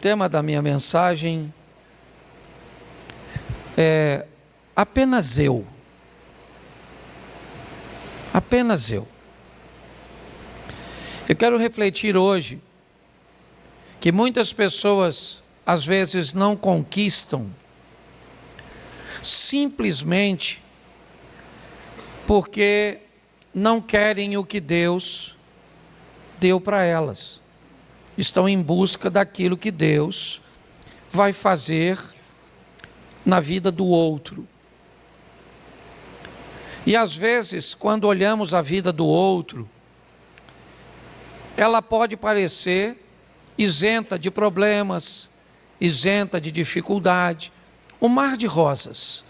tema da minha mensagem é apenas eu. Apenas eu. Eu quero refletir hoje que muitas pessoas às vezes não conquistam simplesmente porque não querem o que Deus deu para elas. Estão em busca daquilo que Deus vai fazer na vida do outro. E às vezes, quando olhamos a vida do outro, ela pode parecer isenta de problemas, isenta de dificuldade, um mar de rosas.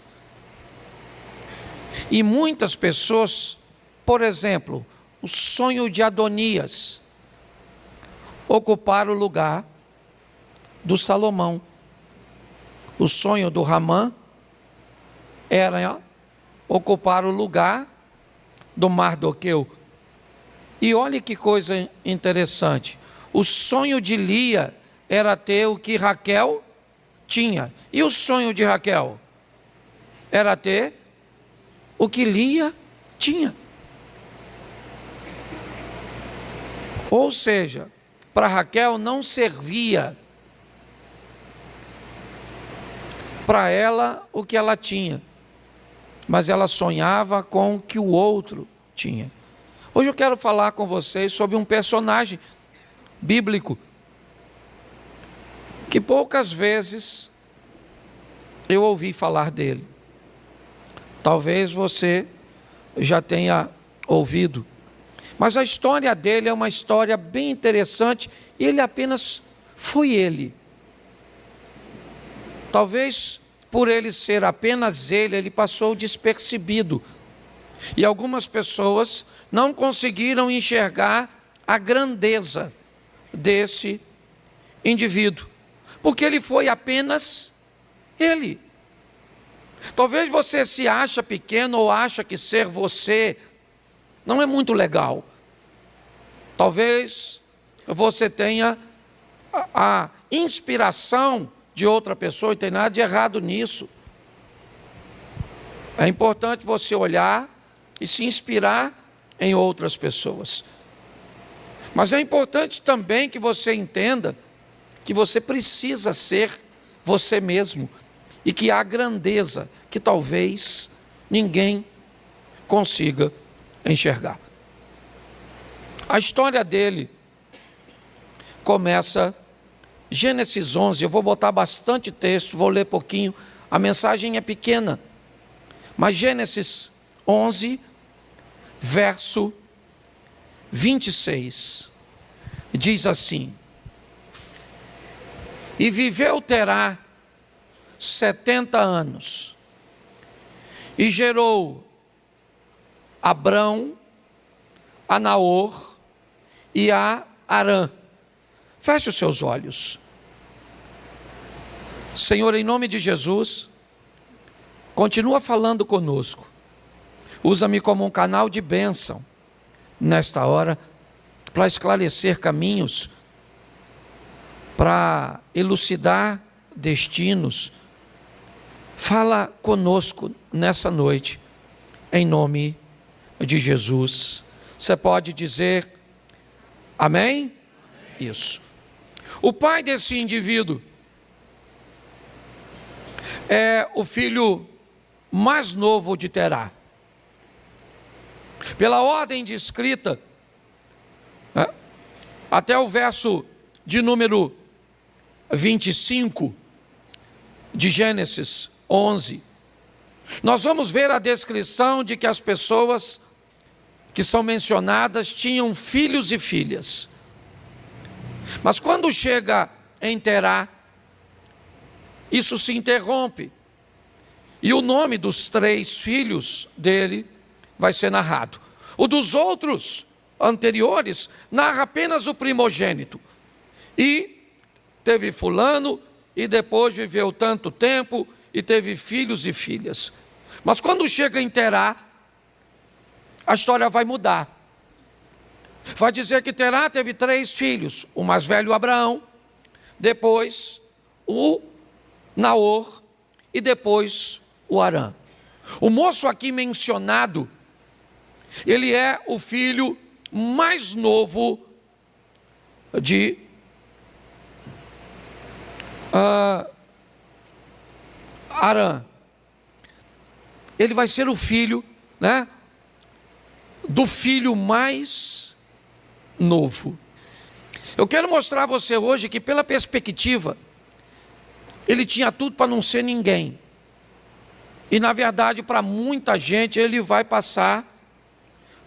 E muitas pessoas, por exemplo, o sonho de Adonias, ocupar o lugar do Salomão. O sonho do Ramã era ocupar o lugar do Mardoqueu. E olha que coisa interessante. O sonho de Lia era ter o que Raquel tinha. E o sonho de Raquel era ter o que Lia tinha. Ou seja, para Raquel não servia para ela o que ela tinha, mas ela sonhava com o que o outro tinha. Hoje eu quero falar com vocês sobre um personagem bíblico que poucas vezes eu ouvi falar dele. Talvez você já tenha ouvido. Mas a história dele é uma história bem interessante. E ele apenas foi ele. Talvez por ele ser apenas ele passou despercebido. E algumas pessoas não conseguiram enxergar a grandeza desse indivíduo. Porque ele foi apenas ele. Talvez você se acha pequeno ou acha que ser você não é muito legal. Talvez você tenha a inspiração de outra pessoa, e tem nada de errado nisso. É importante você olhar e se inspirar em outras pessoas. Mas é importante também que você entenda que você precisa ser você mesmo e que há grandeza que talvez ninguém consiga enxergar. A história dele começa Gênesis 11, eu vou botar bastante texto, vou ler pouquinho, a mensagem é pequena, mas Gênesis 11, verso 26, diz assim: E viveu Terá 70 anos, e gerou Abrão, a Naor e a Arã. Feche os seus olhos. Senhor, em nome de Jesus, continua falando conosco. Usa-me como um canal de bênção nesta hora, para esclarecer caminhos, para elucidar destinos. Fala conosco nessa noite, em nome de Jesus. Você pode dizer amém? Isso. O pai desse indivíduo é o filho mais novo de Terá. Pela ordem de escrita, até o verso de número 25 de Gênesis 11, nós vamos ver a descrição de que as pessoas que são mencionadas tinham filhos e filhas. Mas quando chega em Terá, isso se interrompe. E o nome dos 3 filhos dele vai ser narrado. O dos outros anteriores narra apenas o primogênito. E teve fulano, e depois viveu tanto tempo, e teve filhos e filhas. Mas quando chega em Terá, a história vai mudar. Vai dizer que Terá teve 3 filhos, o mais velho Abraão, depois o Naor e depois o Arã. O moço aqui mencionado, ele é o filho mais novo de Arã. Ele vai ser o filho, né, do filho mais novo. Eu quero mostrar a você hoje que, pela perspectiva, ele tinha tudo para não ser ninguém. E, na verdade, para muita gente, ele vai passar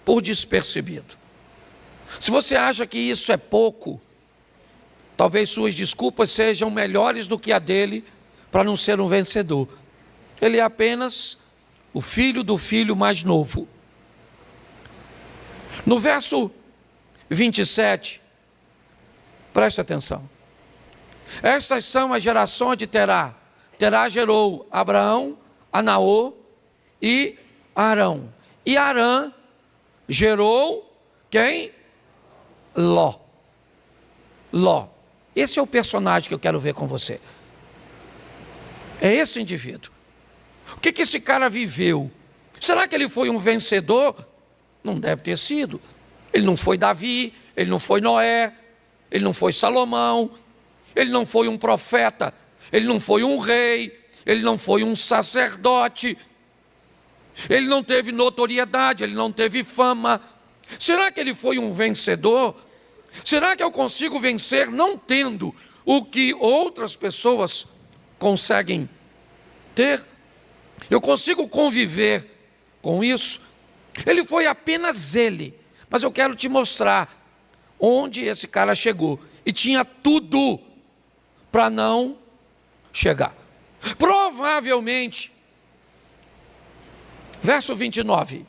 por despercebido. Se você acha que isso é pouco, talvez suas desculpas sejam melhores do que a dele para não ser um vencedor. Ele é apenas o filho do filho mais novo. No verso 27, preste atenção. Estas são as gerações de Terá. Terá gerou Abraão, a Naor e Arão. E Arã gerou quem? Ló. Ló. Esse é o personagem que eu quero ver com você. É esse indivíduo. O que esse cara viveu? Será que ele foi um vencedor? Não deve ter sido. Ele não foi Davi, ele não foi Noé, ele não foi Salomão, ele não foi um profeta, ele não foi um rei, ele não foi um sacerdote, ele não teve notoriedade, ele não teve fama. Será que ele foi um vencedor? Será que eu consigo vencer não tendo o que outras pessoas conseguem ter? Eu consigo conviver com isso? Ele foi apenas ele, mas eu quero te mostrar onde esse cara chegou. E tinha tudo para não chegar. Provavelmente, verso 29.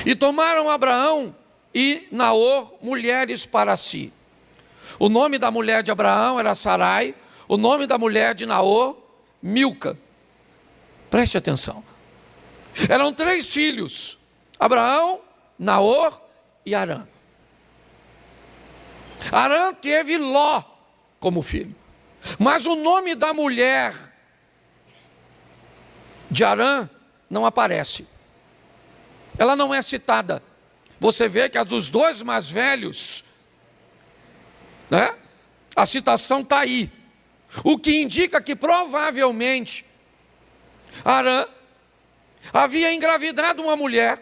E tomaram Abraão e Naor mulheres para si. O nome da mulher de Abraão era Sarai, o nome da mulher de Naor, Milca. Preste atenção. Eram 3 filhos: Abraão, Naor e Arã. Arã teve Ló como filho. Mas o nome da mulher de Arã não aparece. Ela não é citada. Você vê que a dos 2 mais velhos, né, a citação está aí. O que indica que provavelmente Arã havia engravidado uma mulher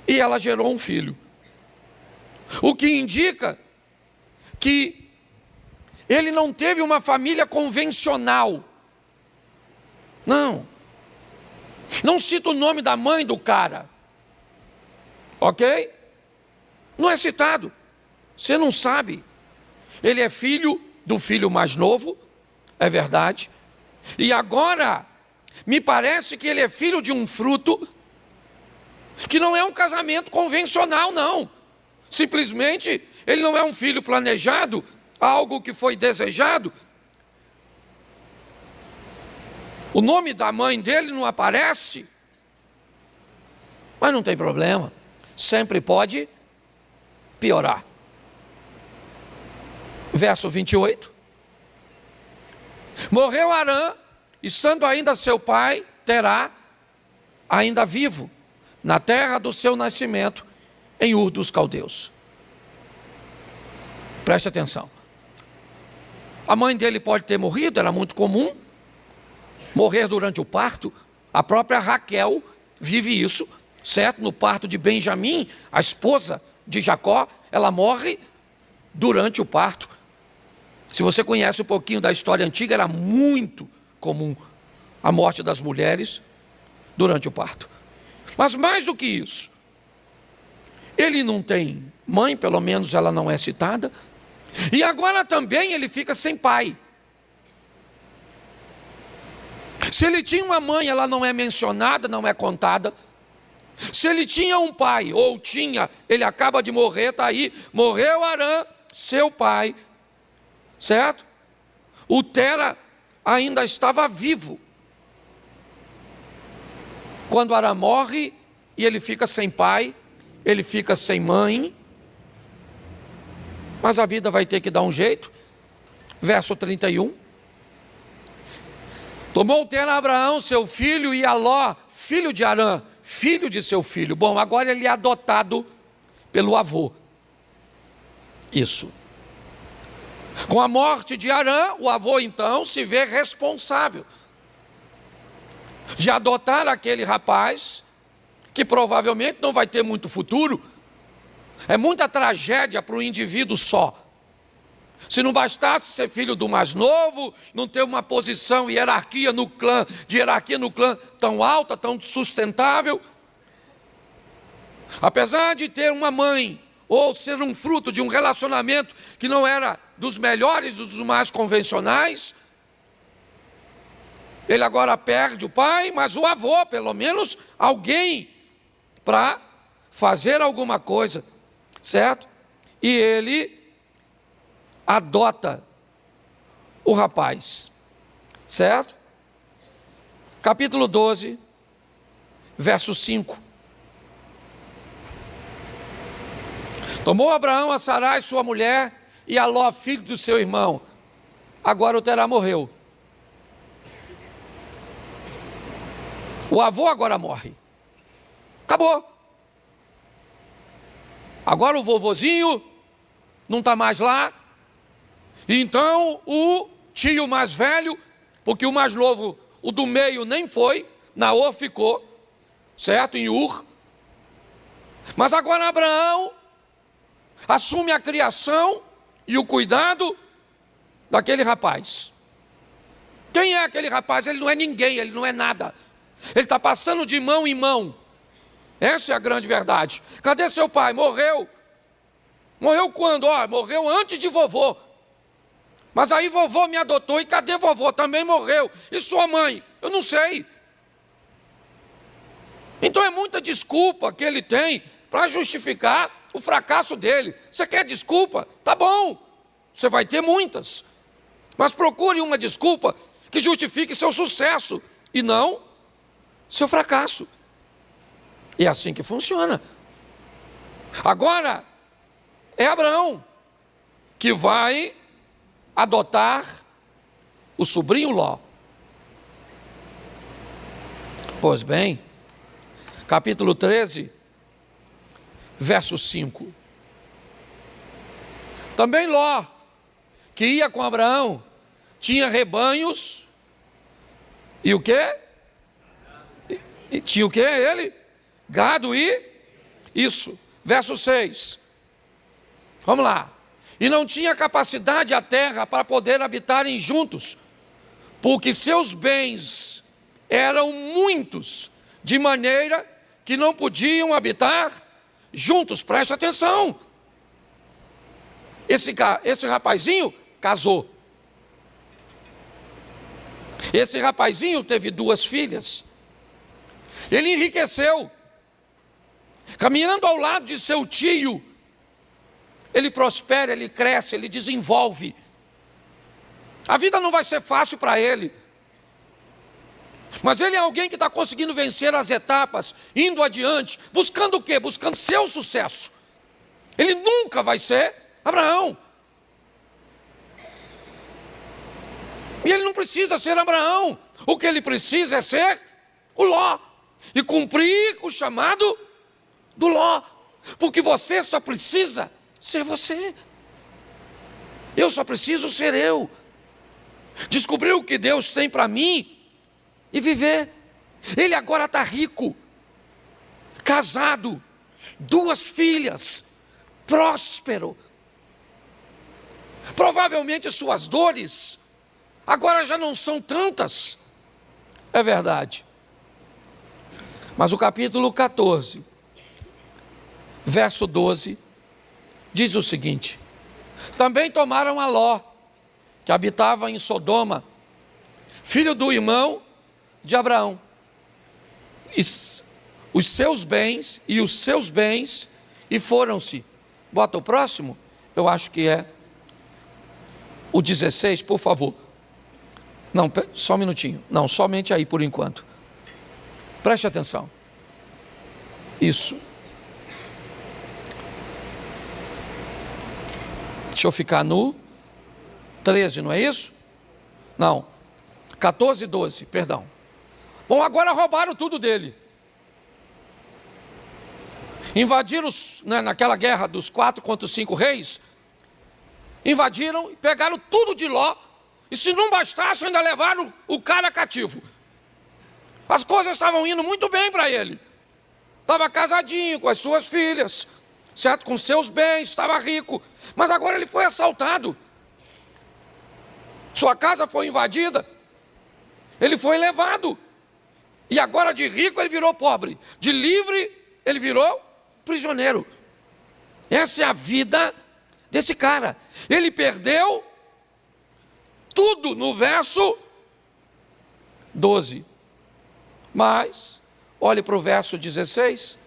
e ela gerou um filho. O que indica que ele não teve uma família convencional. Não. Não cita o nome da mãe do cara. Ok? Não é citado. Você não sabe. Ele é filho do filho mais novo, é verdade. E agora, me parece que ele é filho de um fruto que não é um casamento convencional, não. Simplesmente, ele não é um filho planejado, algo que foi desejado. O nome da mãe dele não aparece. Mas não tem problema. Sempre pode piorar. Verso 28. Morreu Arã, estando ainda seu pai, Terá, ainda vivo, na terra do seu nascimento, em Ur dos Caldeus. Preste atenção. A mãe dele pode ter morrido, era muito comum morrer durante o parto. A própria Raquel vive isso, certo? No parto de Benjamim, a esposa de Jacó, ela morre durante o parto. Se você conhece um pouquinho da história antiga, era muito comum a morte das mulheres durante o parto. Mas mais do que isso, ele não tem mãe, pelo menos ela não é citada, e agora também ele fica sem pai. Se ele tinha uma mãe, ela não é mencionada, não é contada. Se ele tinha um pai, ou tinha, ele acaba de morrer, está aí, morreu Arã, seu pai, certo? O Tera ainda estava vivo quando Arã morre, e ele fica sem pai, ele fica sem mãe. Mas a vida vai ter que dar um jeito. Verso 31. Tomou Tera Abraão, seu filho, e Aló, filho de Harã, filho de seu filho. Bom, agora ele é adotado pelo avô. Isso. Com a morte de Harã, o avô então se vê responsável de adotar aquele rapaz, que provavelmente não vai ter muito futuro. É muita tragédia para o indivíduo só. Se não bastasse ser filho do mais novo, não ter uma posição e hierarquia no clã tão alta, tão sustentável. Apesar de ter uma mãe, ou ser um fruto de um relacionamento que não era dos melhores, dos mais convencionais, ele agora perde o pai, mas o avô, pelo menos alguém para fazer alguma coisa, certo? E ele adota o rapaz, certo? Capítulo 12, verso 5. Tomou Abraão a Sarai, sua mulher, e a Ló, filho do seu irmão. Agora o Terá morreu. O avô agora morre. Acabou. Agora o vovozinho não está mais lá. E então o tio mais velho, porque o mais novo, o do meio nem foi, Naor ficou, certo? Em Ur. Mas agora Abraão assume a criação e o cuidado daquele rapaz. Quem é aquele rapaz? Ele não é ninguém, ele não é nada. Ele está passando de mão em mão. Essa é a grande verdade. Cadê seu pai? Morreu. Morreu quando? Morreu antes de vovô. Mas aí vovô me adotou, e cadê vovô? Também morreu. E sua mãe? Eu não sei. Então é muita desculpa que ele tem para justificar o fracasso dele. Você quer desculpa? Tá bom, você vai ter muitas. Mas procure uma desculpa que justifique seu sucesso e não seu fracasso. E é assim que funciona. Agora, é Abraão que vai adotar o sobrinho Ló. Pois bem, capítulo 13, verso 5. Também Ló, que ia com Abraão, tinha rebanhos, e o quê? E tinha o quê ele? Gado e? Isso, verso 6. Vamos lá. E não tinha capacidade a terra para poder habitarem juntos, porque seus bens eram muitos, de maneira que não podiam habitar juntos. Preste atenção. Esse rapazinho casou. Esse rapazinho teve 2 filhas. Ele enriqueceu. Caminhando ao lado de seu tio, ele prospera, ele cresce, ele desenvolve. A vida não vai ser fácil para ele. Mas ele é alguém que está conseguindo vencer as etapas, indo adiante, buscando o quê? Buscando seu sucesso. Ele nunca vai ser Abraão. E ele não precisa ser Abraão. O que ele precisa é ser o Ló. E cumprir o chamado do Ló. Porque você só precisa ser você. Eu só preciso ser eu. Descobrir o que Deus tem para mim e viver. Ele agora está rico, casado, 2 filhas, próspero. Provavelmente suas dores agora já não são tantas. É verdade. Mas o capítulo 14, verso 12, diz o seguinte: também tomaram a Ló, que habitava em Sodoma, filho do irmão de Abraão, e os seus bens, e foram-se. Bota o próximo, eu acho que é o 16, por favor. Não, só um minutinho. Não, somente aí por enquanto. Preste atenção. Isso. Deixa eu ficar no 13, não é isso? Não, 14 e 12, perdão. Bom, agora roubaram tudo dele. Invadiram, naquela guerra dos 4 contra os 5 reis, invadiram e pegaram tudo de Ló, e se não bastasse ainda levaram o cara cativo. As coisas estavam indo muito bem para ele. Estava casadinho com as suas filhas, certo? Com seus bens, estava rico. Mas agora ele foi assaltado. Sua casa foi invadida. Ele foi levado. E agora de rico ele virou pobre. De livre ele virou prisioneiro. Essa é a vida desse cara. Ele perdeu tudo no verso 12. Mas, olhe para o verso 16.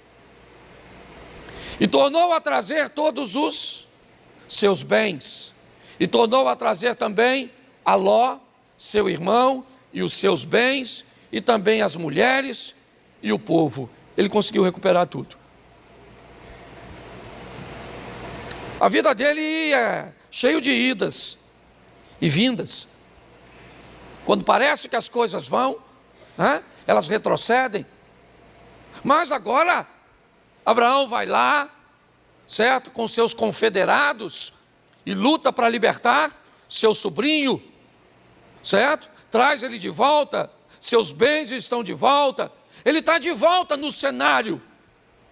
E tornou a trazer todos os seus bens. E tornou a trazer também a Ló, seu irmão, e os seus bens, e também as mulheres e o povo. Ele conseguiu recuperar tudo. A vida dele é cheio de idas e vindas. Quando parece que as coisas vão, elas retrocedem. Mas agora, Abraão vai lá, certo, com seus confederados, e luta para libertar seu sobrinho, certo? Traz ele de volta, seus bens estão de volta, ele está de volta no cenário,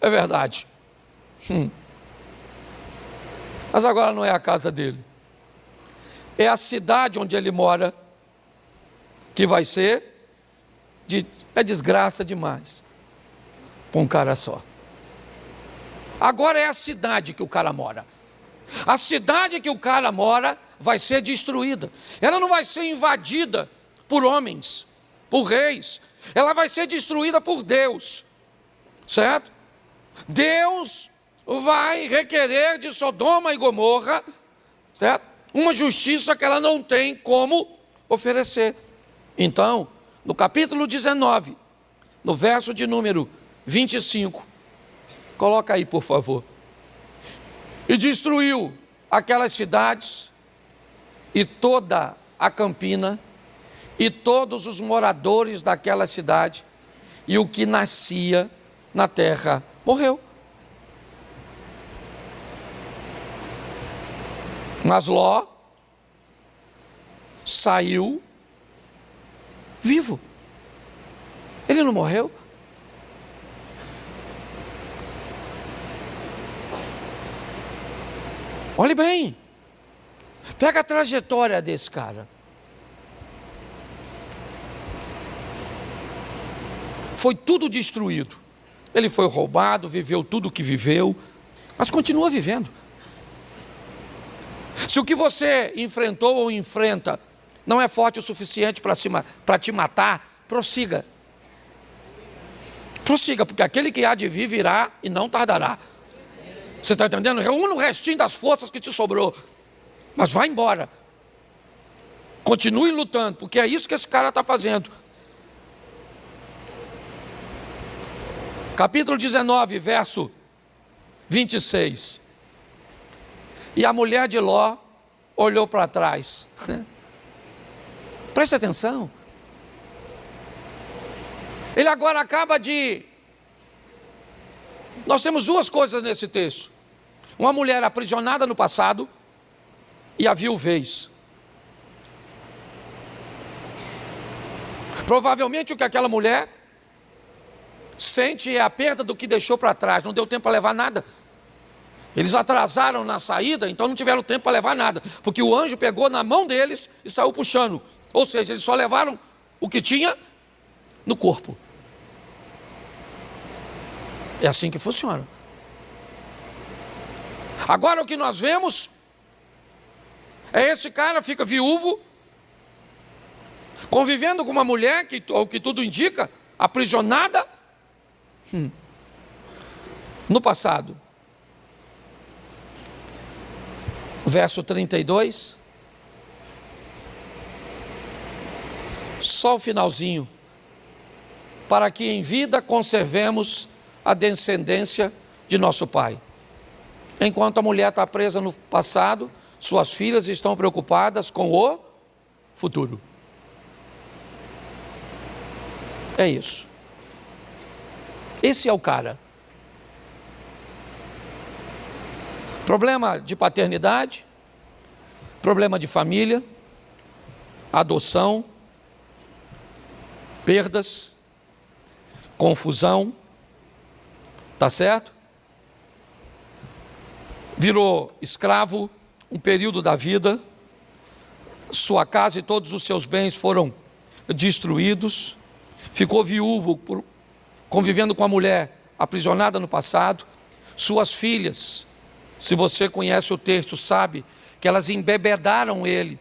é verdade. Mas agora não é a casa dele, é a cidade onde ele mora, que vai ser, é desgraça demais, para um cara só. Agora é a cidade que o cara mora. A cidade que o cara mora vai ser destruída. Ela não vai ser invadida por homens, por reis. Ela vai ser destruída por Deus, certo? Deus vai requerer de Sodoma e Gomorra, certo? Uma justiça que ela não tem como oferecer. Então, no capítulo 19, no verso de número 25, coloca aí, por favor. E destruiu aquelas cidades e toda a campina e todos os moradores daquela cidade, e o que nascia na terra morreu. Mas Ló saiu vivo. Ele não morreu. Olhe bem, pega a trajetória desse cara. Foi tudo destruído. Ele foi roubado, viveu tudo o que viveu, mas continua vivendo. Se o que você enfrentou ou enfrenta não é forte o suficiente para te matar, prossiga. Prossiga, porque aquele que há de vir virá e não tardará. Você está entendendo? Reúna o restinho das forças que te sobrou. Mas vai embora. Continue lutando, porque é isso que esse cara está fazendo. Capítulo 19, verso 26. E a mulher de Ló olhou para trás. Preste atenção. Ele agora acaba de... Nós temos duas coisas nesse texto. Uma mulher aprisionada no passado e a viuvez. Provavelmente o que aquela mulher sente é a perda do que deixou para trás. Não deu tempo para levar nada. Eles atrasaram na saída, então não tiveram tempo para levar nada. Porque o anjo pegou na mão deles e saiu puxando. Ou seja, eles só levaram o que tinha no corpo. É assim que funciona. Agora o que nós vemos é esse cara fica viúvo, convivendo com uma mulher que, ao que tudo indica, aprisionada no passado. Verso 32. Só o finalzinho. Para que em vida conservemos a descendência de nosso pai. Enquanto a mulher está presa no passado, suas filhas estão preocupadas com o futuro. É isso. Esse é o cara. Problema de paternidade, problema de família, adoção, perdas, confusão, tá certo? Virou escravo um período da vida, sua casa e todos os seus bens foram destruídos, ficou viúvo, convivendo com a mulher aprisionada no passado, suas filhas, se você conhece o texto, sabe que elas embebedaram ele,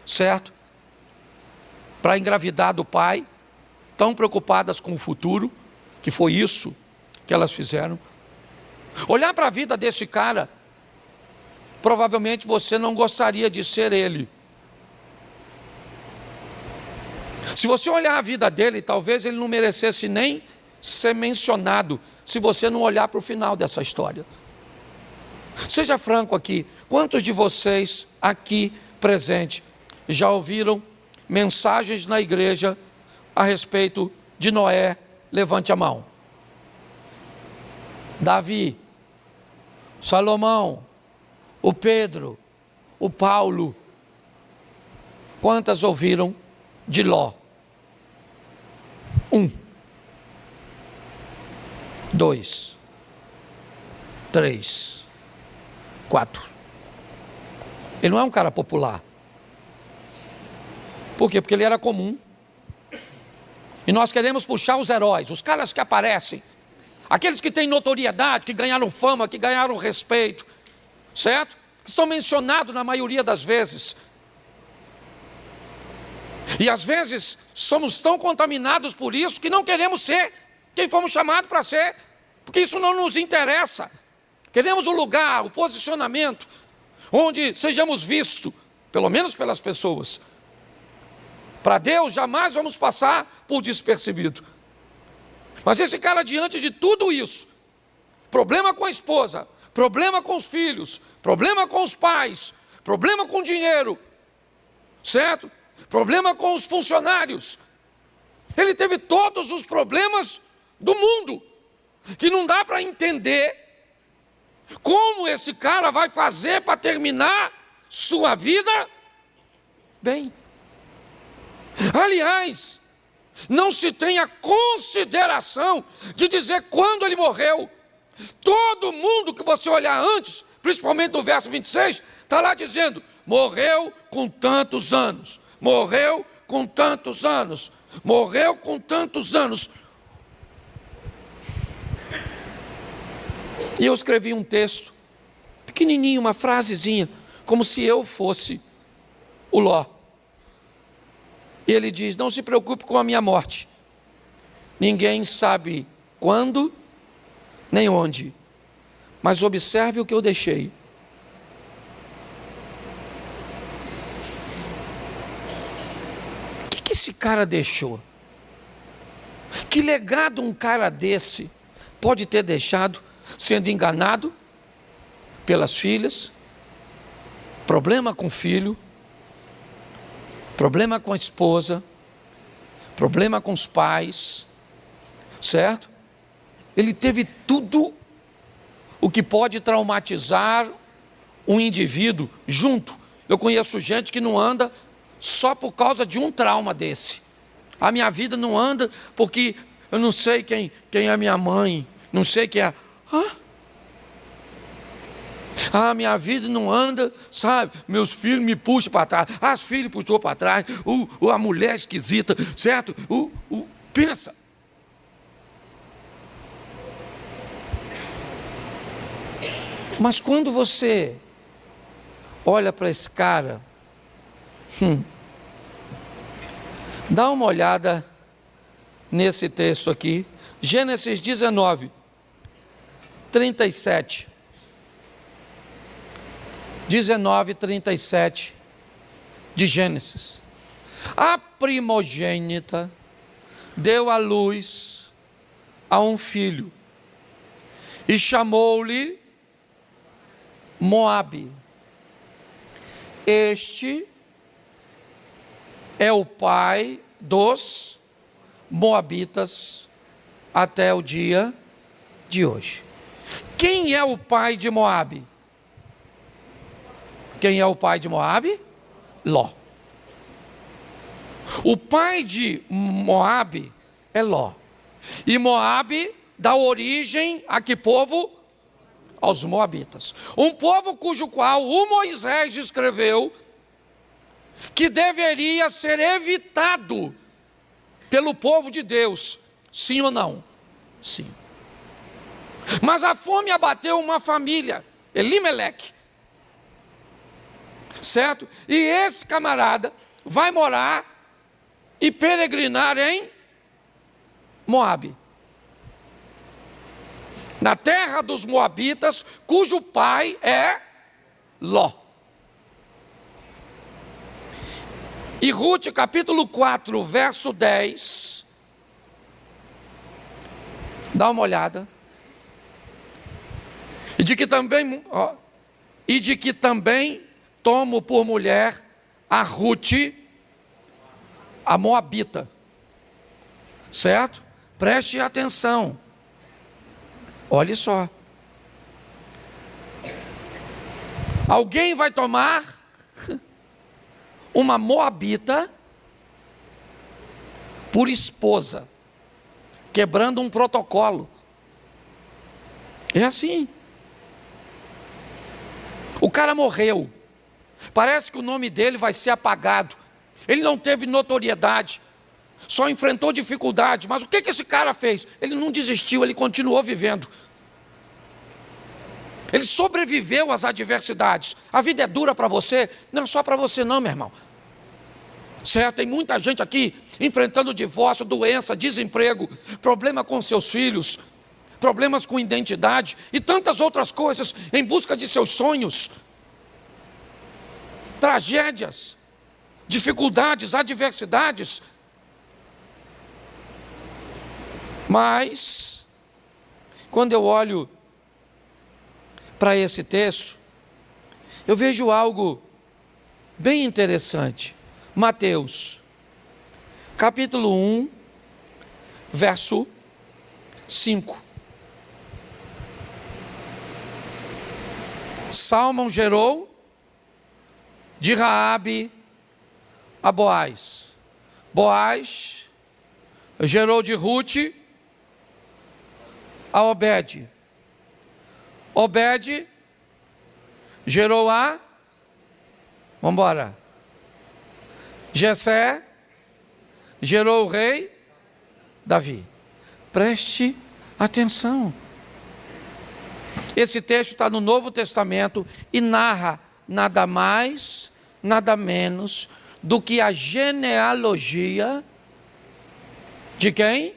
certo? Para engravidar do pai, tão preocupadas com o futuro, que foi isso que elas fizeram. Olhar para a vida desse cara, provavelmente você não gostaria de ser ele. Se você olhar a vida dele, talvez ele não merecesse nem ser mencionado, se você não olhar para o final dessa história. Seja franco aqui, quantos de vocês aqui presentes já ouviram mensagens na igreja a respeito de Noé? Levante a mão. Davi, Salomão, o Pedro, o Paulo. Quantas ouviram de Ló? 1, 2, 3, 4. Ele não é um cara popular. Por quê? Porque ele era comum. E nós queremos puxar os heróis, os caras que aparecem, aqueles que têm notoriedade, que ganharam fama, que ganharam respeito, certo? Que são mencionados na maioria das vezes. E às vezes somos tão contaminados por isso que não queremos ser quem fomos chamados para ser, porque isso não nos interessa. Queremos o lugar, o posicionamento, onde sejamos vistos, pelo menos pelas pessoas. Para Deus jamais vamos passar por despercebido. Mas esse cara, diante de tudo isso, problema com a esposa, problema com os filhos, problema com os pais, problema com o dinheiro, certo? Problema com os funcionários. Ele teve todos os problemas do mundo, que não dá para entender como esse cara vai fazer para terminar sua vida bem. Aliás, não se tem a consideração de dizer quando ele morreu. Todo mundo que você olhar antes, principalmente no verso 26, está lá dizendo, morreu com tantos anos, morreu com tantos anos, morreu com tantos anos. E eu escrevi um texto, pequenininho, uma frasezinha, como se eu fosse o Ló. E ele diz, não se preocupe com a minha morte. Ninguém sabe quando, nem onde. Mas observe o que eu deixei. O que esse cara deixou? Que legado um cara desse pode ter deixado, sendo enganado pelas filhas, problema com o filho, problema com a esposa, problema com os pais, certo? Ele teve tudo o que pode traumatizar um indivíduo junto. Eu conheço gente que não anda só por causa de um trauma desse. A minha vida não anda porque eu não sei quem é minha mãe, não sei quem é... minha vida não anda, sabe? Meus filhos me puxam para trás, as filhas puxou para trás, a mulher esquisita, certo? Pensa. Mas quando você olha para esse cara, dá uma olhada nesse texto aqui, Gênesis 19, 37. 19:37 de Gênesis. A primogênita deu à luz a um filho e chamou-lhe Moabe. Este é o pai dos moabitas até o dia de hoje. Quem é o pai de Moabe? Quem é o pai de Moabe? Ló. O pai de Moabe é Ló. E Moabe dá origem a que povo? Aos moabitas. Um povo cujo qual o Moisés escreveu que deveria ser evitado pelo povo de Deus. Sim ou não? Sim. Mas a fome abateu uma família, Elimeleque. Certo? E esse camarada vai morar e peregrinar em Moabe, na terra dos moabitas, cujo pai é Ló. E Rute, capítulo 4, verso 10, dá uma olhada. E de que também tomo por mulher a Rute, a moabita. Certo? Preste atenção. Olhe só. Alguém vai tomar uma moabita por esposa, quebrando um protocolo. É assim. O cara morreu. Parece que o nome dele vai ser apagado. Ele não teve notoriedade, só enfrentou dificuldade. Mas o que esse cara fez? Ele não desistiu, ele continuou vivendo. Ele sobreviveu às adversidades. A vida é dura para você? Não é só para você não, meu irmão. Certo? Tem muita gente aqui enfrentando divórcio, doença, desemprego, problema com seus filhos, problemas com identidade e tantas outras coisas em busca de seus sonhos. Tragédias, dificuldades, adversidades. Mas, quando eu olho para esse texto, eu vejo algo bem interessante. Mateus, capítulo 1, verso 5. Salmão gerou de Raabe a Boaz. Boaz gerou de Rute a Obed. Obed gerou a... Vamos embora. Jessé gerou o rei Davi. Preste atenção. Esse texto está no Novo Testamento e narra nada mais, nada menos do que a genealogia de quem?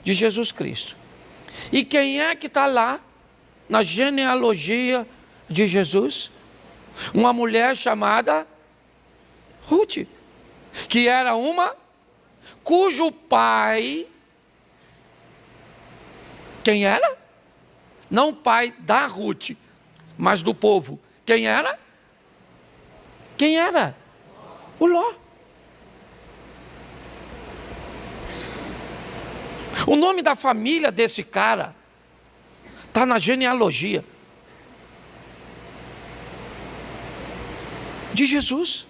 De Jesus Cristo. E quem é que está lá na genealogia de Jesus? Uma mulher chamada Rute, que era uma cujo pai, quem era? Não pai da Rute, mas do povo. Quem era? Quem era? O Ló. O nome da família desse cara está na genealogia de Jesus.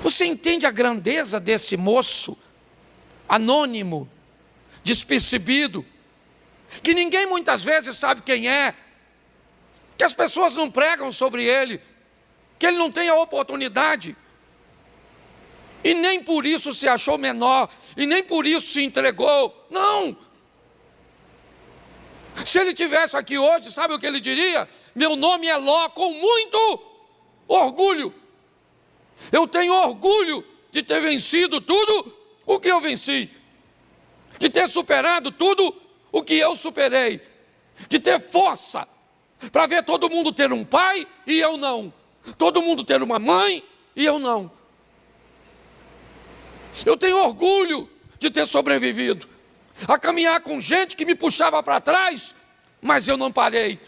Você entende a grandeza desse moço anônimo, despercebido, que ninguém muitas vezes sabe quem é, que as pessoas não pregam sobre ele, que ele não tem a oportunidade, e nem por isso se achou menor, e nem por isso se entregou. Não! Se ele estivesse aqui hoje, sabe o que ele diria? Meu nome é Ló, com muito orgulho. Eu tenho orgulho de ter vencido tudo o que eu venci, de ter superado tudo o que eu superei, de ter força para ver todo mundo ter um pai e eu não, todo mundo ter uma mãe e eu não. Eu tenho orgulho de ter sobrevivido a caminhar com gente que me puxava para trás, mas eu não parei.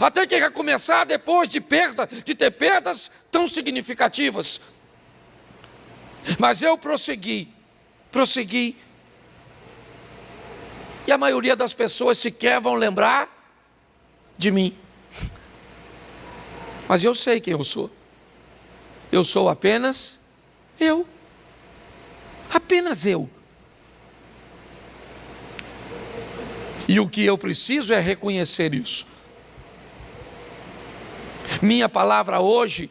Até que recomeçar depois de ter perdas tão significativas. Mas eu prossegui. E a maioria das pessoas sequer vão lembrar de mim. Mas eu sei quem eu sou. Eu sou apenas eu. Apenas eu. E o que eu preciso é reconhecer isso. Minha palavra hoje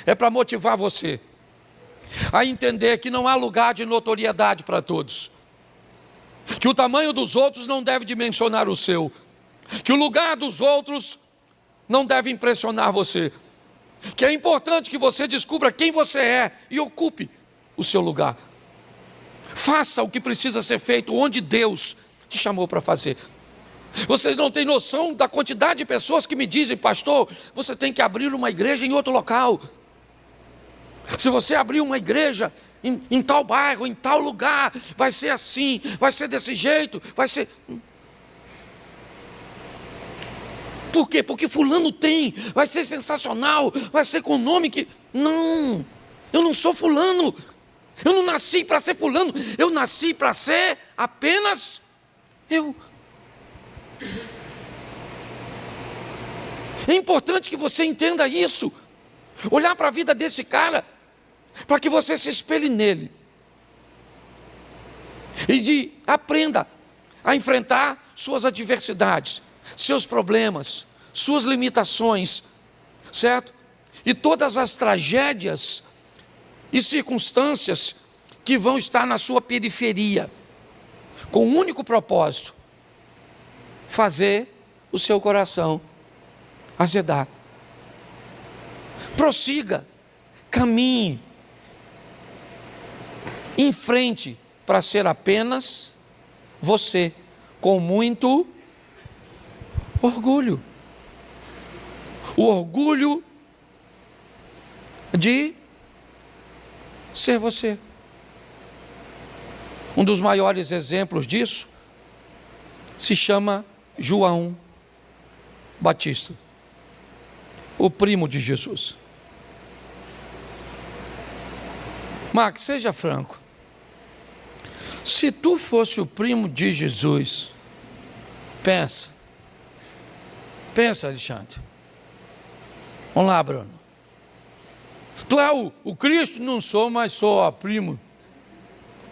é para motivar você a entender que não há lugar de notoriedade para todos. Que o tamanho dos outros não deve dimensionar o seu. Que o lugar dos outros não deve impressionar você. Que é importante que você descubra quem você é e ocupe o seu lugar. Faça o que precisa ser feito onde Deus te chamou para fazer. Vocês não têm noção da quantidade de pessoas que me dizem: pastor, você tem que abrir uma igreja em outro local. Se você abrir uma igreja em tal bairro, em tal lugar, vai ser assim, vai ser desse jeito, vai ser... Por quê? Porque fulano tem, vai ser sensacional, vai ser com o nome que... Não, eu não sou fulano, eu não nasci para ser fulano, eu nasci para ser apenas eu. É importante que você entenda isso. Olhar para a vida desse cara, para que você se espelhe nele. E aprenda a enfrentar suas adversidades, seus problemas, suas limitações, certo? E todas as tragédias e circunstâncias que vão estar na sua periferia, com um único propósito: fazer o seu coração azedar. Prossiga, caminhe em frente para ser apenas você, com muito orgulho. O orgulho de ser você. Um dos maiores exemplos disso se chama João Batista, o primo de Jesus. Max, seja franco. Se tu fosse o primo de Jesus, pensa, Alexandre. Vamos lá, Bruno. Tu é o Cristo? Não sou, mas sou a primo.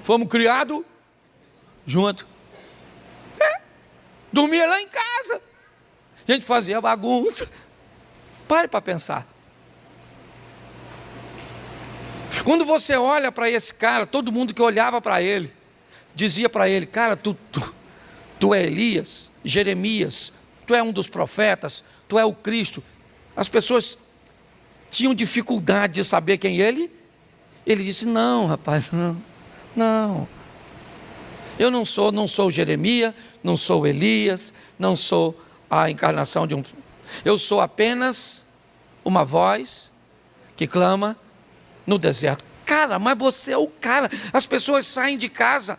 Fomos criados juntos. Dormia lá em casa. A gente fazia bagunça. Pare para pensar. Quando você olha para esse cara, todo mundo que olhava para ele, dizia para ele: cara, tu é Elias, Jeremias, tu é um dos profetas, tu é o Cristo. As pessoas tinham dificuldade de saber quem ele. Ele disse: não, rapaz, não. Eu não sou Jeremias, não sou Elias, não sou a encarnação de um... Eu sou apenas uma voz que clama no deserto. Cara, mas você é o cara. As pessoas saem de casa,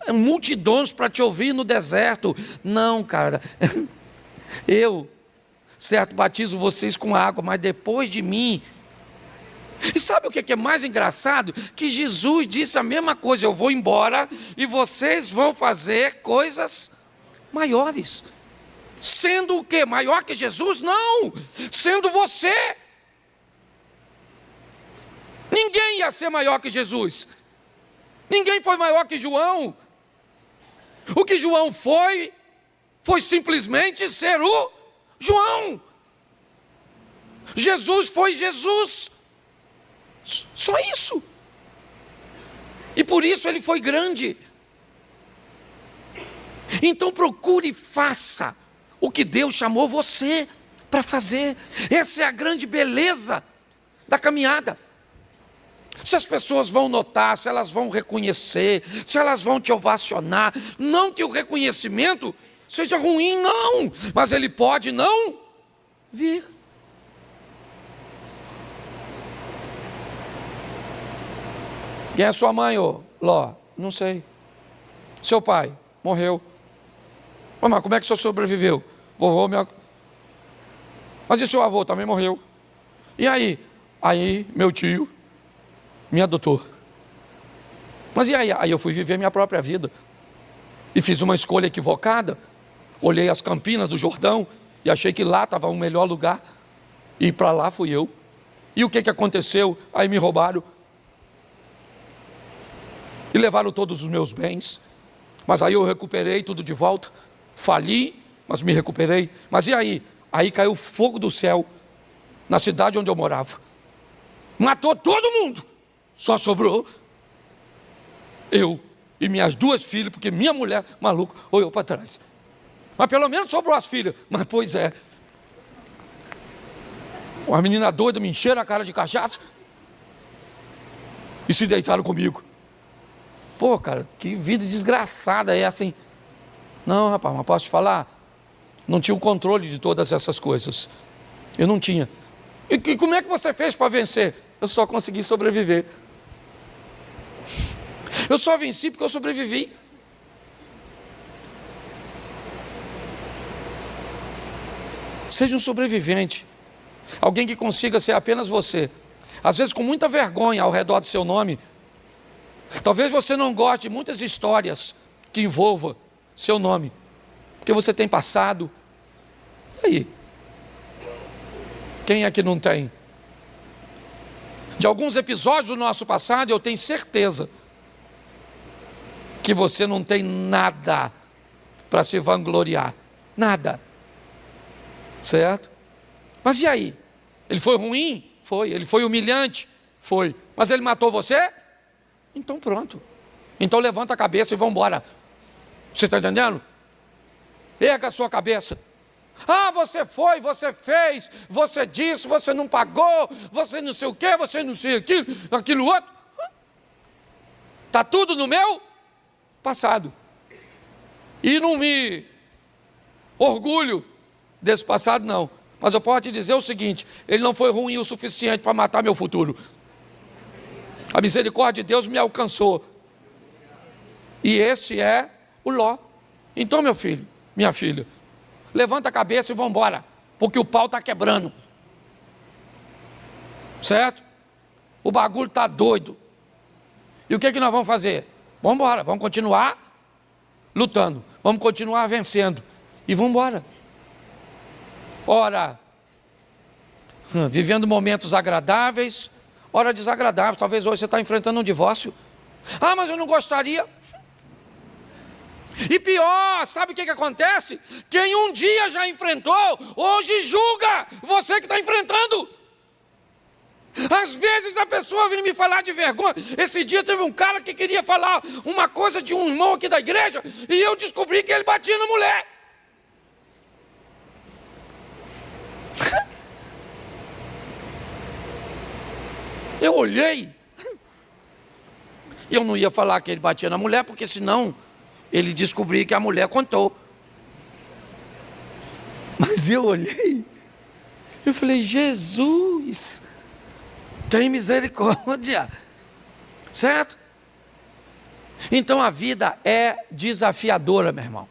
multidões para te ouvir no deserto. Não, cara. Eu, certo, batizo vocês com água, mas depois de mim... E sabe o que é mais engraçado? Que Jesus disse a mesma coisa: eu vou embora e vocês vão fazer coisas maiores. Sendo o quê? Maior que Jesus? Não! Sendo você. Ninguém ia ser maior que Jesus. Ninguém foi maior que João. O que João foi simplesmente ser o João. Jesus foi Jesus. Só isso. E por isso ele foi grande. Então procure e faça o que Deus chamou você para fazer. Essa é a grande beleza da caminhada. Se as pessoas vão notar, se elas vão reconhecer, se elas vão te ovacionar, não que o reconhecimento seja ruim, não, mas ele pode não vir. Quem é sua mãe, ô Ló? Não sei. Seu pai morreu. Mas como é que o senhor sobreviveu? Vovô me... Mas e seu avô também morreu? E aí? Aí meu tio me adotou. Mas e aí? Aí eu fui viver minha própria vida. E fiz uma escolha equivocada. Olhei as Campinas do Jordão e achei que lá estava o melhor lugar. E para lá fui eu. E o que aconteceu? Aí me roubaram. E levaram todos os meus bens. Mas aí eu recuperei tudo de volta. Fali, mas me recuperei. Mas e aí? Aí caiu fogo do céu na cidade onde eu morava. Matou todo mundo. Só sobrou eu e minhas 2 filhas, porque minha mulher, maluca, olhou para trás. Mas pelo menos sobrou as filhas. Mas pois é. Uma menina doida me encheram a cara de cachaça e se deitaram comigo. Pô, cara, que vida desgraçada é essa, hein? Não, rapaz, mas posso te falar? Não tinha o controle de todas essas coisas. Eu não tinha. E como é que você fez para vencer? Eu só consegui sobreviver. Eu só venci porque eu sobrevivi. Seja um sobrevivente. Alguém que consiga ser apenas você. Às vezes com muita vergonha ao redor do seu nome. Talvez você não goste de muitas histórias que envolvam seu nome. Porque você tem passado. E aí? Quem é que não tem? De alguns episódios do nosso passado, eu tenho certeza que você não tem nada para se vangloriar. Nada. Certo? Mas e aí? Ele foi ruim? Foi. Ele foi humilhante? Foi. Mas ele matou você? Então pronto. Então levanta a cabeça e vamos embora. Você está entendendo? Erga a sua cabeça. Ah, você foi, você fez, você disse, você não pagou, você não sei o quê, você não sei aquilo outro. Está tudo no meu passado. E não me orgulho desse passado, não. Mas eu posso te dizer o seguinte: ele não foi ruim o suficiente para matar meu futuro. A misericórdia de Deus me alcançou. E esse é o Ló. Então, meu filho, minha filha, levanta a cabeça e vamos embora, porque o pau está quebrando. Certo? O bagulho está doido. E o que nós vamos fazer? Vamos embora, vamos continuar lutando, vamos continuar vencendo. E vamos embora. Ora, vivendo momentos agradáveis, ora desagradáveis. Talvez hoje você está enfrentando um divórcio. Ah, mas eu não gostaria. E pior, sabe o que acontece? Quem um dia já enfrentou, hoje julga você que está enfrentando. Às vezes a pessoa vem me falar de vergonha. Esse dia teve um cara que queria falar uma coisa de um irmão aqui da igreja, e eu descobri que ele batia na mulher. Eu olhei. Eu não ia falar que ele batia na mulher, porque senão ele descobria que a mulher contou. Mas eu olhei. Eu falei: Jesus, tem misericórdia. Certo? Então a vida é desafiadora, meu irmão.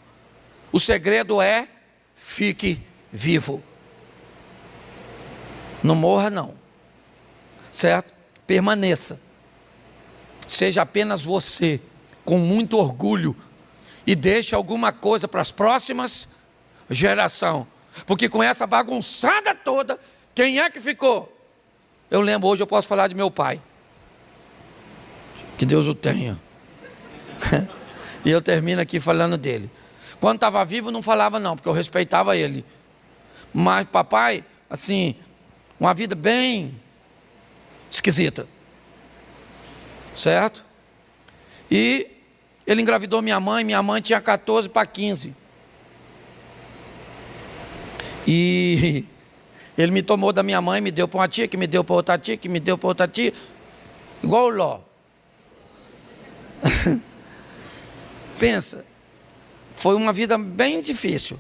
O segredo é: fique vivo. Não morra, não. Certo? Permaneça. Seja apenas você, com muito orgulho, e deixe alguma coisa para as próximas gerações. Porque com essa bagunçada toda, quem é que ficou? Eu lembro, hoje eu posso falar de meu pai. Que Deus o tenha. E eu termino aqui falando dele. Quando estava vivo não falava não, porque eu respeitava ele. Mas papai, assim, uma vida bem esquisita. Certo? E ele engravidou minha mãe tinha 14 para 15. E ele me tomou da minha mãe, me deu para uma tia, que me deu para outra tia, que me deu para outra tia. Igual o Ló. Pensa, foi uma vida bem difícil.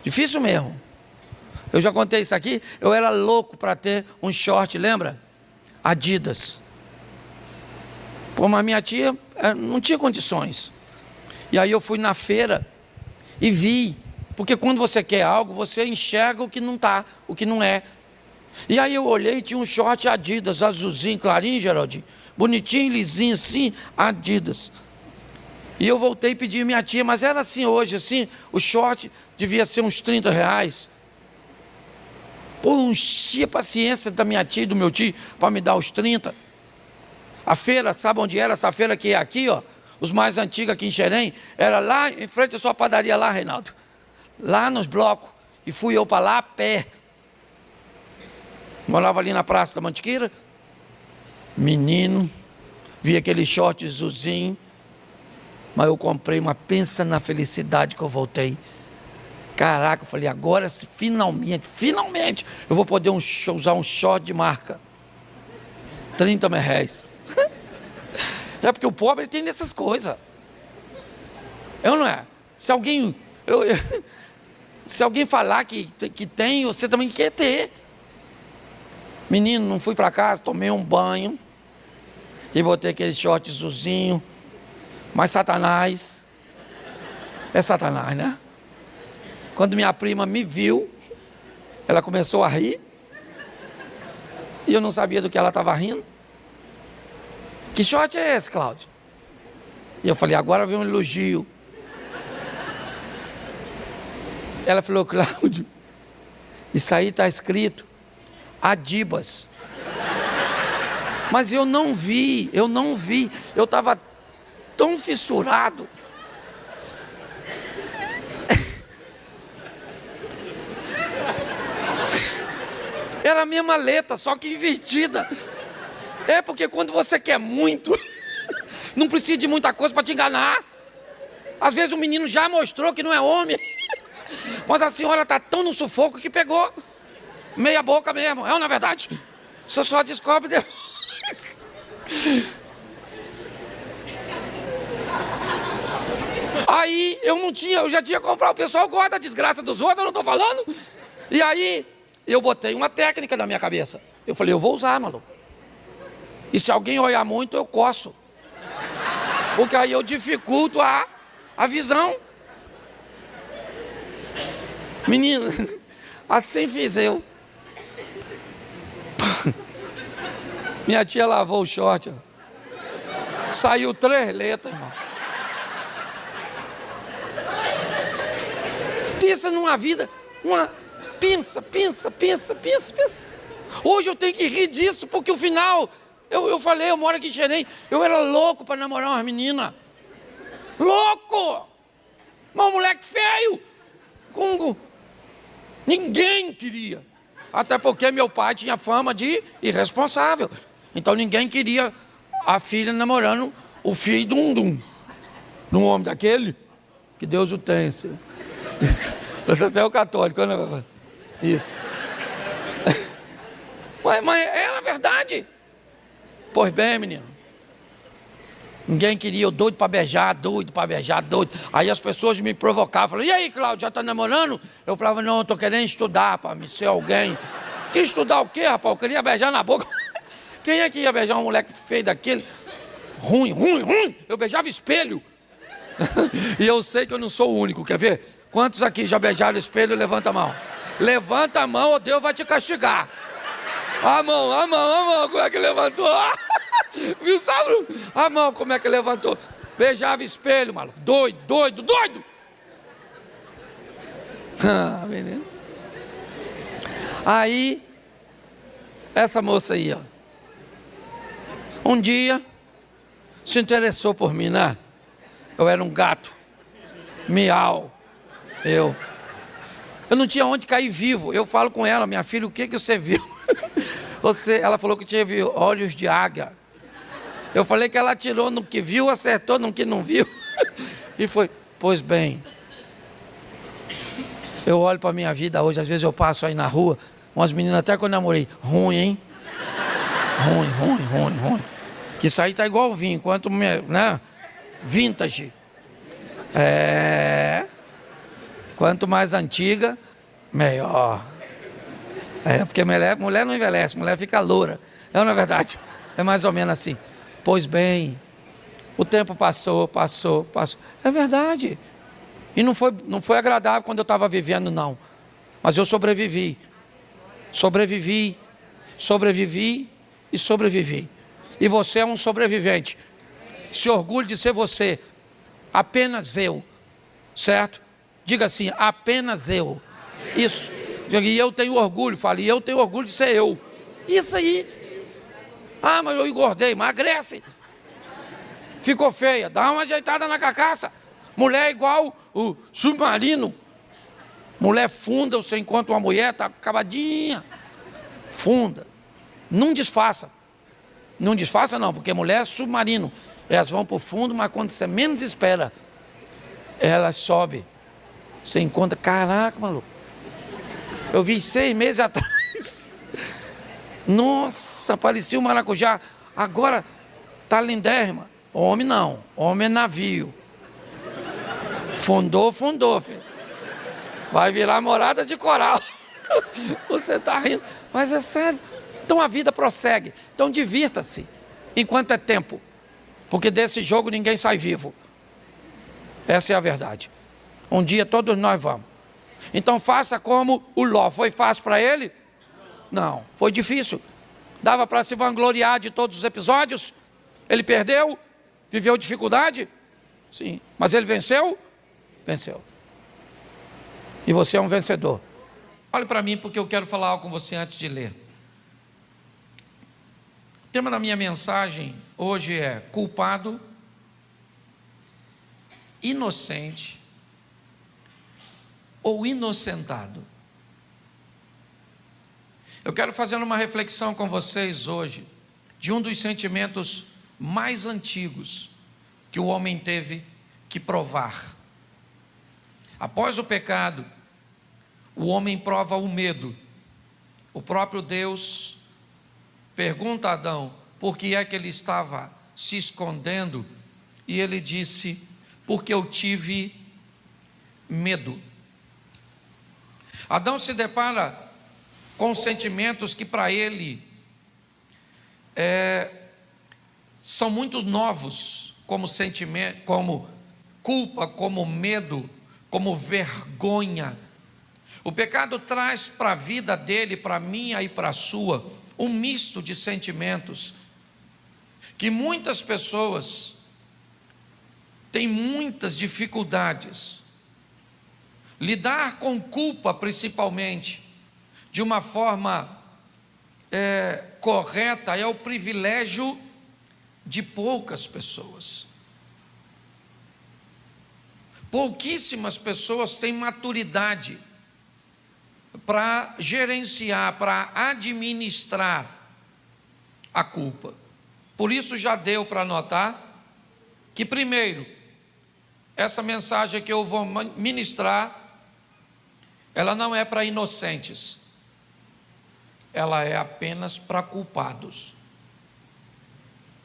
Difícil mesmo. Eu já contei isso aqui, eu era louco para ter um short, lembra? Adidas. Pô, mas minha tia não tinha condições. E aí eu fui na feira e vi Porque quando você quer algo, você enxerga o que não está, o que não é. E aí eu olhei e tinha um short Adidas, azulzinho, clarinho, Geraldinho. Bonitinho, lisinho assim, Adidas. E eu voltei e pedi minha tia, mas era assim hoje, assim, o short devia ser uns R$ 30. Pô, eu enchi a paciência da minha tia e do meu tio para me dar os 30. A feira, sabe onde era essa feira que é aqui, ó? Os mais antigos aqui em Xerém, era lá em frente à sua padaria lá, Reinaldo. Lá nos blocos. E fui eu para lá a pé. Morava ali na Praça da Mantiqueira. Menino, vi aquele short azulzinho. Mas eu comprei uma, pensa na felicidade que eu voltei. Caraca, eu falei, agora finalmente, eu vou poder usar um short de marca. R$ 30. É porque o pobre tem dessas coisas. Eu não é? Se alguém, se alguém falar que tem, você também quer ter. Menino, não fui para casa, tomei um banho. E botei aquele short azulzinho. Mas Satanás, é Satanás, né? Quando minha prima me viu, ela começou a rir. E eu não sabia do que ela estava rindo. Que short é esse, Cláudio? E eu falei, agora vem um elogio. Ela falou, Cláudio, isso aí está escrito Adibas. Mas eu não vi. Eu estava tão fissurado. Era a mesma letra, só que invertida. É porque quando você quer muito, não precisa de muita coisa para te enganar. Às vezes o menino já mostrou que não é homem, mas a senhora está tão no sufoco que pegou meia boca mesmo. É ou não é verdade? Você só descobre depois. Aí eu já tinha comprado. O pessoal gosta da desgraça dos outros, eu não estou falando. E aí eu botei uma técnica na minha cabeça. Eu falei, eu vou usar, maluco. E se alguém olhar muito, eu coço. Porque aí eu dificulto a visão. Menino, assim fiz eu. Minha tia lavou o short. Ó. Saiu 3 letras, irmão. Pensa numa vida, pensa. Hoje eu tenho que rir disso, porque o final, eu falei, eu moro aqui em Xerém, eu era louco para namorar uma menina. Louco! Mas um moleque feio, ninguém queria. Até porque meu pai tinha fama de irresponsável. Então ninguém queria a filha namorando o filho de um homem daquele, que Deus o tenha. Você até é o católico, né? Isso. Mas era verdade. Pois bem, menino. Ninguém queria, eu doido para beijar. Aí as pessoas me provocavam, falavam, e aí, Cláudio, já está namorando? Eu falava, não, eu estou querendo estudar para me ser alguém. Que estudar o quê, rapaz? Eu queria beijar na boca. Quem é que ia beijar um moleque feio daquele? Ruim. Eu beijava espelho. E eu sei que eu não sou o único, quer ver? Quantos aqui já beijaram espelho? Levanta a mão. Levanta a mão ou Deus vai te castigar. A mão, como é que levantou? Viu, sabe? A mão, como é que levantou? Beijava espelho, maluco. Doido. Ah, menino. Aí, essa moça aí, ó. Um dia, se interessou por mim, né? Eu era um gato. Miau. Eu não tinha onde cair vivo. Eu falo com ela, minha filha, o que você viu? Ela falou que tinha olhos de águia. Eu falei que ela atirou no que viu, acertou no que não viu. E foi, pois bem. Eu olho para a minha vida hoje, às vezes eu passo aí na rua, umas meninas até que eu namorei, ruim, hein? Ruim. Que isso aí tá igual vinho, enquanto, né? Vintage. Quanto mais antiga, melhor. Porque mulher não envelhece, mulher fica loura. É ou não é verdade? É mais ou menos assim. Pois bem, o tempo passou. É verdade. E não foi agradável quando eu estava vivendo, não. Mas eu sobrevivi. Sobrevivi e sobrevivi. E você é um sobrevivente. Se orgulhe de ser você. Apenas eu. Certo? Diga assim, apenas eu. Isso. E eu tenho orgulho. Fale, eu tenho orgulho de ser eu. Isso aí. Ah, mas eu engordei. Emagrece. Ficou feia. Dá uma ajeitada na carcaça. Mulher é igual o submarino. Mulher funda, você encontra uma mulher, está acabadinha. Funda. Não disfarça. Não disfarça não, porque mulher é submarino. Elas vão para o fundo, mas quando você menos espera, elas sobem. Você encontra, caraca, maluco. Eu vi 6 meses atrás. Nossa, parecia um maracujá. Agora está lindérrima. Homem não, homem é navio. Fundou, filho. Vai virar morada de coral. Você está rindo, mas é sério. Então a vida prossegue. Então divirta-se enquanto é tempo. Porque desse jogo ninguém sai vivo. Essa é a verdade. Um dia todos nós vamos. Então faça como o Ló. Foi fácil para ele? Não, foi difícil. Dava para se vangloriar de todos os episódios? Ele perdeu? Viveu dificuldade? Sim. Mas ele venceu? Venceu. E você é um vencedor. Olhe para mim porque eu quero falar algo com você antes de ler. O tema da minha mensagem hoje é culpado, inocente ou inocentado. Eu quero fazer uma reflexão com vocês hoje de um dos sentimentos mais antigos que o homem teve que provar. Após o pecado, o homem prova o medo. O próprio Deus pergunta a Adão por que é que ele estava se escondendo, e ele disse, porque eu tive medo. Adão se depara com sentimentos que para ele são muito novos, como sentimento, como culpa, como medo, como vergonha. O pecado traz para a vida dele, para a minha e para a sua, um misto de sentimentos que muitas pessoas têm muitas dificuldades. Lidar com culpa, principalmente, de uma forma correta, é o privilégio de poucas pessoas. Pouquíssimas pessoas têm maturidade para gerenciar, para administrar a culpa. Por isso já deu para notar que, primeiro, essa mensagem que eu vou ministrar, ela não é para inocentes, ela é apenas para culpados.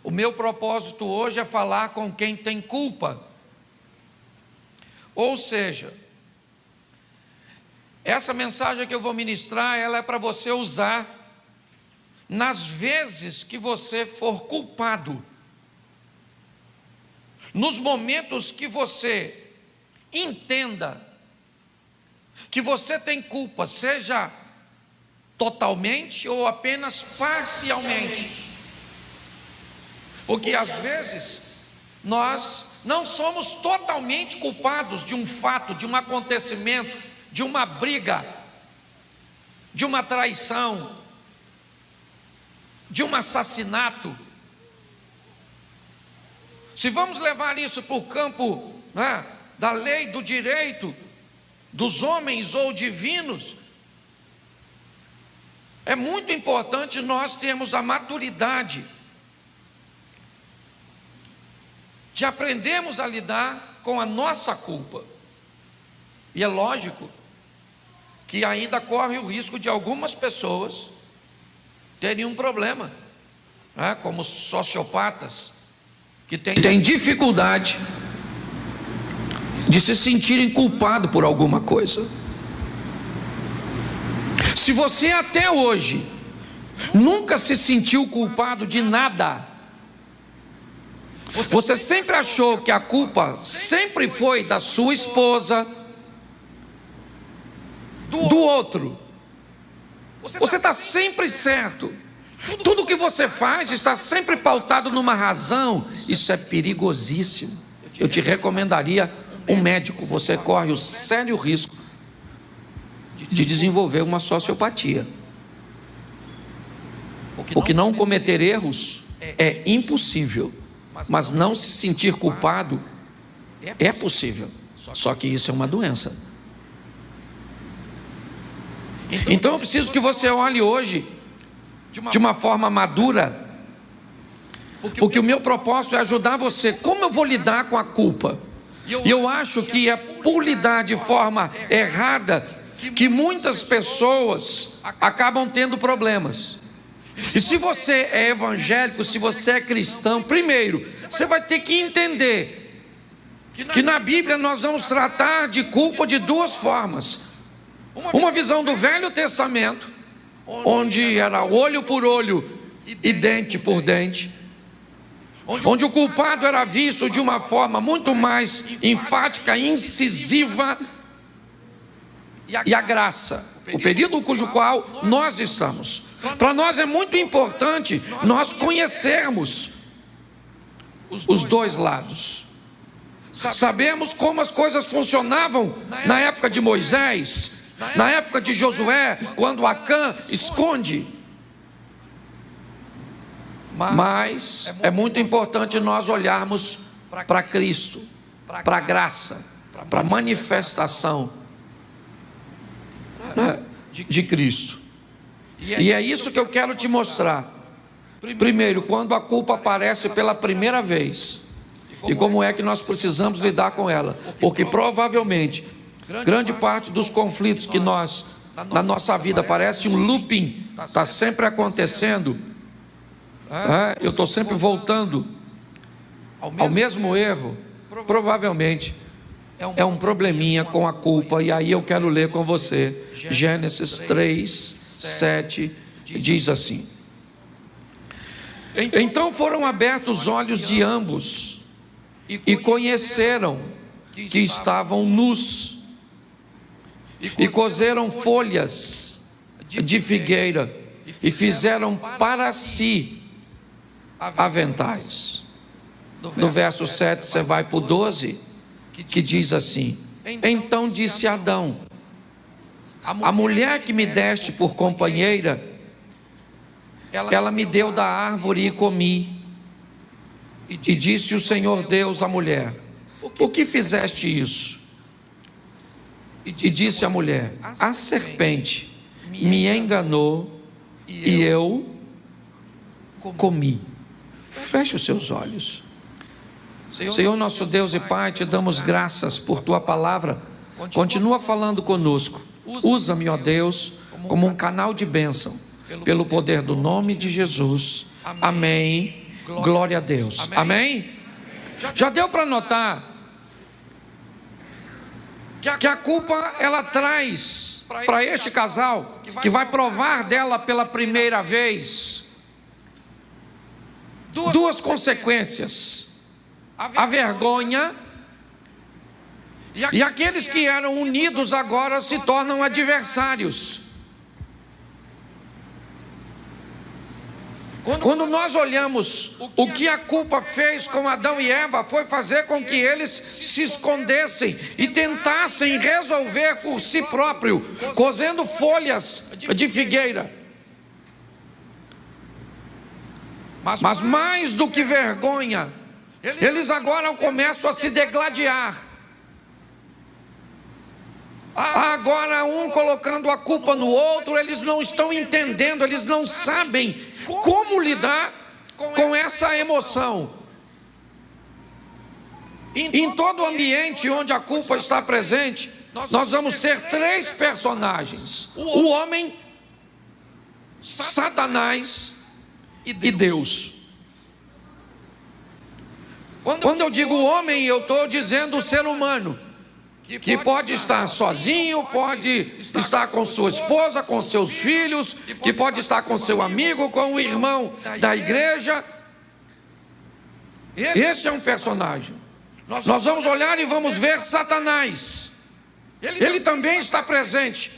O meu propósito hoje é falar com quem tem culpa. Ou seja, essa mensagem que eu vou ministrar, ela é para você usar nas vezes que você for culpado. Nos momentos que você entenda que você tem culpa, seja totalmente ou apenas parcialmente. Porque às vezes nós não somos totalmente culpados de um fato, de um acontecimento, de uma briga, de uma traição, de um assassinato. Se vamos levar isso para o campo, né, da lei, do direito, dos homens ou divinos, é muito importante nós termos a maturidade de aprendermos a lidar com a nossa culpa. E é lógico que ainda corre o risco de algumas pessoas terem um problema, né? Como sociopatas, que têm dificuldade de se sentirem culpados por alguma coisa. Se você até hoje nunca se sentiu culpado de nada, Você sempre achou que a culpa sempre foi da sua esposa, do outro. Você está sempre certo. Tudo que você faz está sempre pautado numa razão. Isso é perigosíssimo. Eu te recomendaria um médico. Você corre o sério risco de desenvolver uma sociopatia. Porque não cometer erros é impossível, mas não se sentir culpado é possível. Só que isso é uma doença. Então eu preciso que você olhe hoje de uma forma madura, porque o meu propósito é ajudar você. Como eu vou lidar com a culpa? E eu acho que é por lidar de forma errada que muitas pessoas acabam tendo problemas. E se você é evangélico, se você é cristão, primeiro, você vai ter que entender que na Bíblia nós vamos tratar de culpa de duas formas. Uma visão do Velho Testamento, onde era olho por olho e dente por dente, onde o culpado era visto de uma forma muito mais enfática, incisiva, e a graça, o período cujo qual nós estamos. Para nós é muito importante nós conhecermos os dois lados. Sabemos como as coisas funcionavam na época de Moisés, na época de Josué, quando Acã esconde. Mas é muito importante nós olharmos para Cristo, para a graça, para a manifestação de Cristo. E é isso que eu quero te mostrar. Primeiro, quando a culpa aparece pela primeira vez, e como é que nós precisamos lidar com ela, porque provavelmente grande parte dos conflitos que nós, na nossa vida, parece um looping, está sempre acontecendo. Eu estou sempre voltando ao mesmo erro. Provavelmente é um probleminha com a culpa. E aí eu quero ler com você Gênesis 3, 7, diz assim: então foram abertos os olhos de ambos e conheceram que estavam nus, e coseram folhas de figueira e fizeram para si aventais. No verso 7 você vai para o 12, que diz assim: então disse Adão: a mulher que me deste por companheira, ela me deu da árvore e comi. E disse o Senhor Deus à mulher: por que fizeste isso? E disse a mulher: a serpente me enganou e eu comi. Feche os seus olhos. Senhor nosso Deus e Pai, te damos graças por tua palavra. Continua falando conosco. Usa-me, ó Deus, como um canal de bênção, pelo poder do nome de Jesus. Amém. Glória a Deus. Amém? Já deu para notar que a culpa ela traz para este casal, que vai provar dela pela primeira vez, duas consequências: a vergonha, e aqueles que eram unidos agora se tornam adversários. Quando nós olhamos o que a culpa fez com Adão e Eva, foi fazer com que eles se escondessem e tentassem resolver por si próprio, cozendo folhas de figueira. Mas mais do que vergonha, eles agora começam a se degladiar. Agora um colocando a culpa no outro, eles não estão entendendo, eles não sabem como lidar com essa emoção. Em todo ambiente onde a culpa está presente, nós vamos ter três personagens: o homem, Satanás e Deus. Quando eu digo homem, eu estou dizendo o ser humano, que pode estar sozinho, pode estar com sua esposa, com seus filhos, que pode estar com seu amigo, com o irmão da igreja. Esse é um personagem. Nós vamos olhar e vamos ver Satanás. Ele também está presente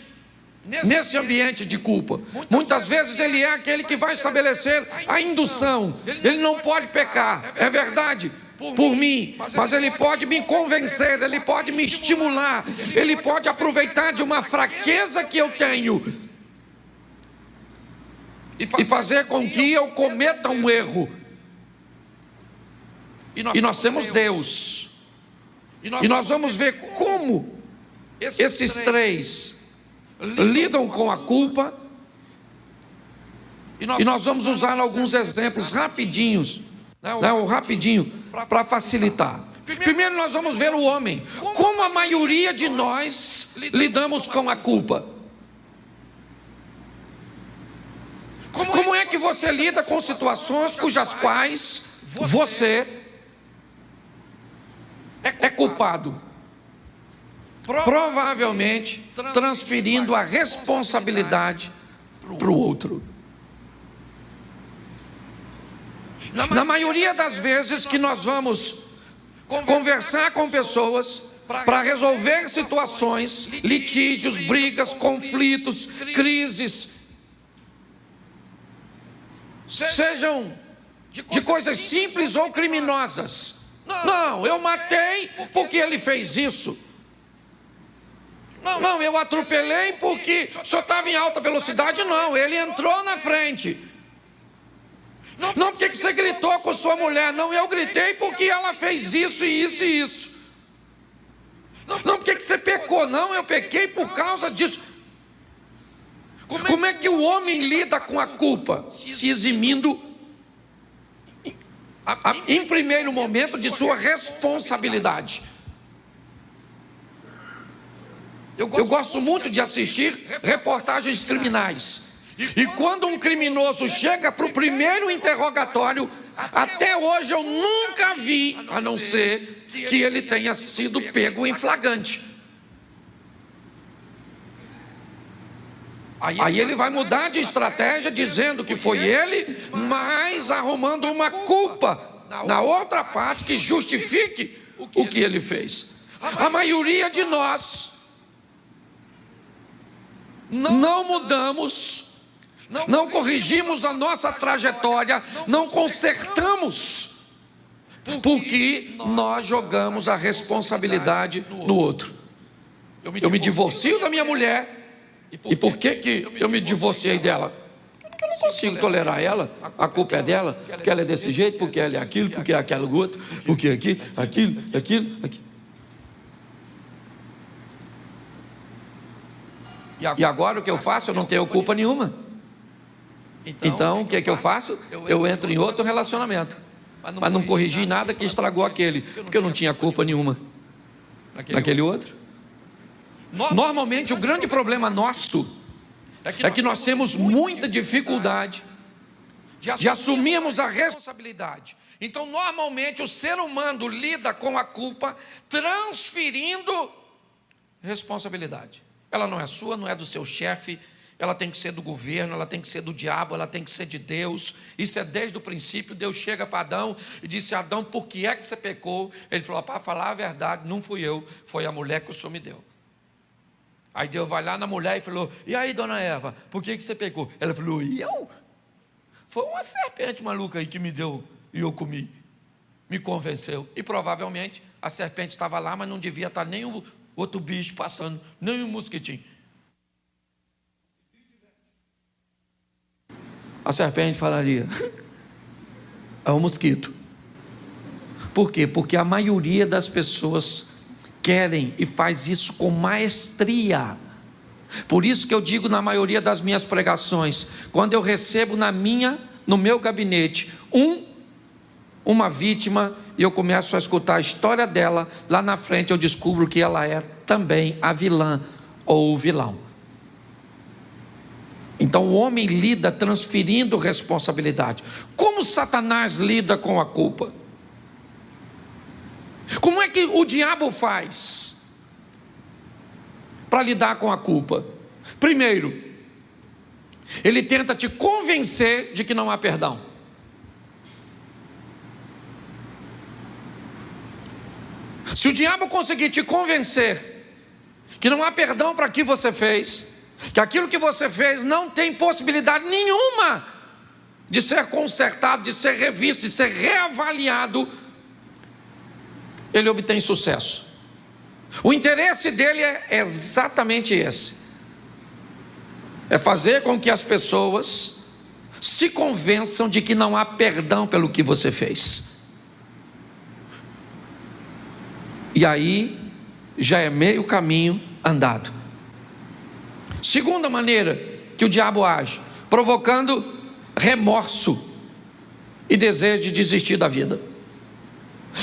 nesse ambiente de culpa. Muitas vezes ele é aquele que vai estabelecer a indução. Ele não pode pecar, é verdade, por mim, mas ele pode me convencer, ele pode me estimular, ele pode aproveitar de uma fraqueza que eu tenho e fazer com que eu cometa um erro. E nós temos Deus. E nós vamos ver como esses três lidam com a culpa. E nós vamos usar alguns exemplos rapidinho para facilitar. Primeiro nós vamos ver o homem. Como a maioria de nós lidamos com a culpa? Como é que você lida com situações cujas quais você é culpado? Provavelmente transferindo a responsabilidade para o outro. Na maioria das vezes que nós vamos conversar com pessoas para resolver situações, litígios, brigas, conflitos, crises, sejam de coisas simples ou criminosas. Não, eu matei porque ele fez isso. Não, eu atropelei porque só estava em alta velocidade. Não, ele entrou na frente. Não, porque você gritou com sua mulher. Não, eu gritei porque ela fez isso e isso e isso. Não, porque você pecou. Não, eu pequei por causa disso. Como é que o homem lida com a culpa? Se eximindo, em primeiro momento, de sua responsabilidade. Eu gosto muito de assistir reportagens criminais. E quando um criminoso chega para o primeiro interrogatório, até hoje eu nunca vi, a não ser que ele tenha sido pego em flagrante. Aí ele vai mudar de estratégia, dizendo que foi ele, mas arrumando uma culpa na outra parte que justifique o que ele fez. A maioria de nós não mudamos, não corrigimos a nossa trajetória, não consertamos, porque nós jogamos a responsabilidade no outro. Eu me divorcio da minha mulher. E por que eu me divorciei dela? Porque eu não consigo tolerar ela, a culpa é dela, porque ela é desse jeito, porque ela é aquilo, porque é aquilo outro, porque aquilo. E agora o que eu faço? Eu não tenho culpa nenhuma. Então o que eu faço? Eu entro em outro relacionamento, mas não corrigi nada que estragou aquele, porque eu não tinha culpa nenhuma naquele outro. Normalmente o grande problema nosso é que nós temos muita dificuldade de assumirmos a responsabilidade. Então normalmente o ser humano lida com a culpa transferindo responsabilidade. Ela não é sua, não é do seu chefe, ela tem que ser do governo, ela tem que ser do diabo, ela tem que ser de Deus. Isso é desde o princípio. Deus chega para Adão e disse: Adão, por que é que você pecou? Ele falou: para falar a verdade, não fui eu, foi a mulher que o Senhor me deu. Aí Deus vai lá na mulher e falou: e aí, dona Eva, por que você pecou? Ela falou: e eu? Foi uma serpente maluca aí que me deu e eu comi. Me convenceu. E provavelmente a serpente estava lá, mas não devia estar nem o outro bicho passando, nem um mosquitinho. A serpente falaria: é um mosquito. Por quê? Porque a maioria das pessoas querem e faz isso com maestria. Por isso que eu digo na maioria das minhas pregações, quando eu recebo no meu gabinete uma vítima e eu começo a escutar a história dela, lá na frente eu descubro que ela é também a vilã ou o vilão. Então o homem lida transferindo responsabilidade. Como Satanás lida com a culpa? Como é que o diabo faz para lidar com a culpa? Primeiro, ele tenta te convencer de que não há perdão. Se o diabo conseguir te convencer que não há perdão para o que você fez, que aquilo que você fez não tem possibilidade nenhuma de ser consertado, de ser revisto, de ser reavaliado, ele obtém sucesso. O interesse dele é exatamente esse: é fazer com que as pessoas se convençam de que não há perdão pelo que você fez. E aí já é meio caminho andado. Segunda maneira que o diabo age: provocando remorso e desejo de desistir da vida.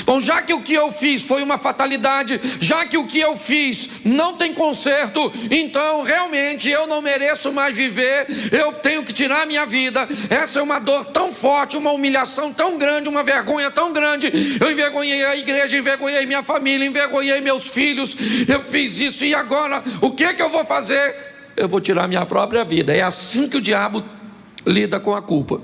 Bom, já que o que eu fiz foi uma fatalidade, já que o que eu fiz não tem conserto, então realmente eu não mereço mais viver, eu tenho que tirar a minha vida. Essa é uma dor tão forte, uma humilhação tão grande, uma vergonha tão grande. Eu envergonhei a igreja, envergonhei minha família, envergonhei meus filhos, eu fiz isso, e agora o que eu vou fazer? Eu vou tirar minha própria vida. É assim que o diabo lida com a culpa,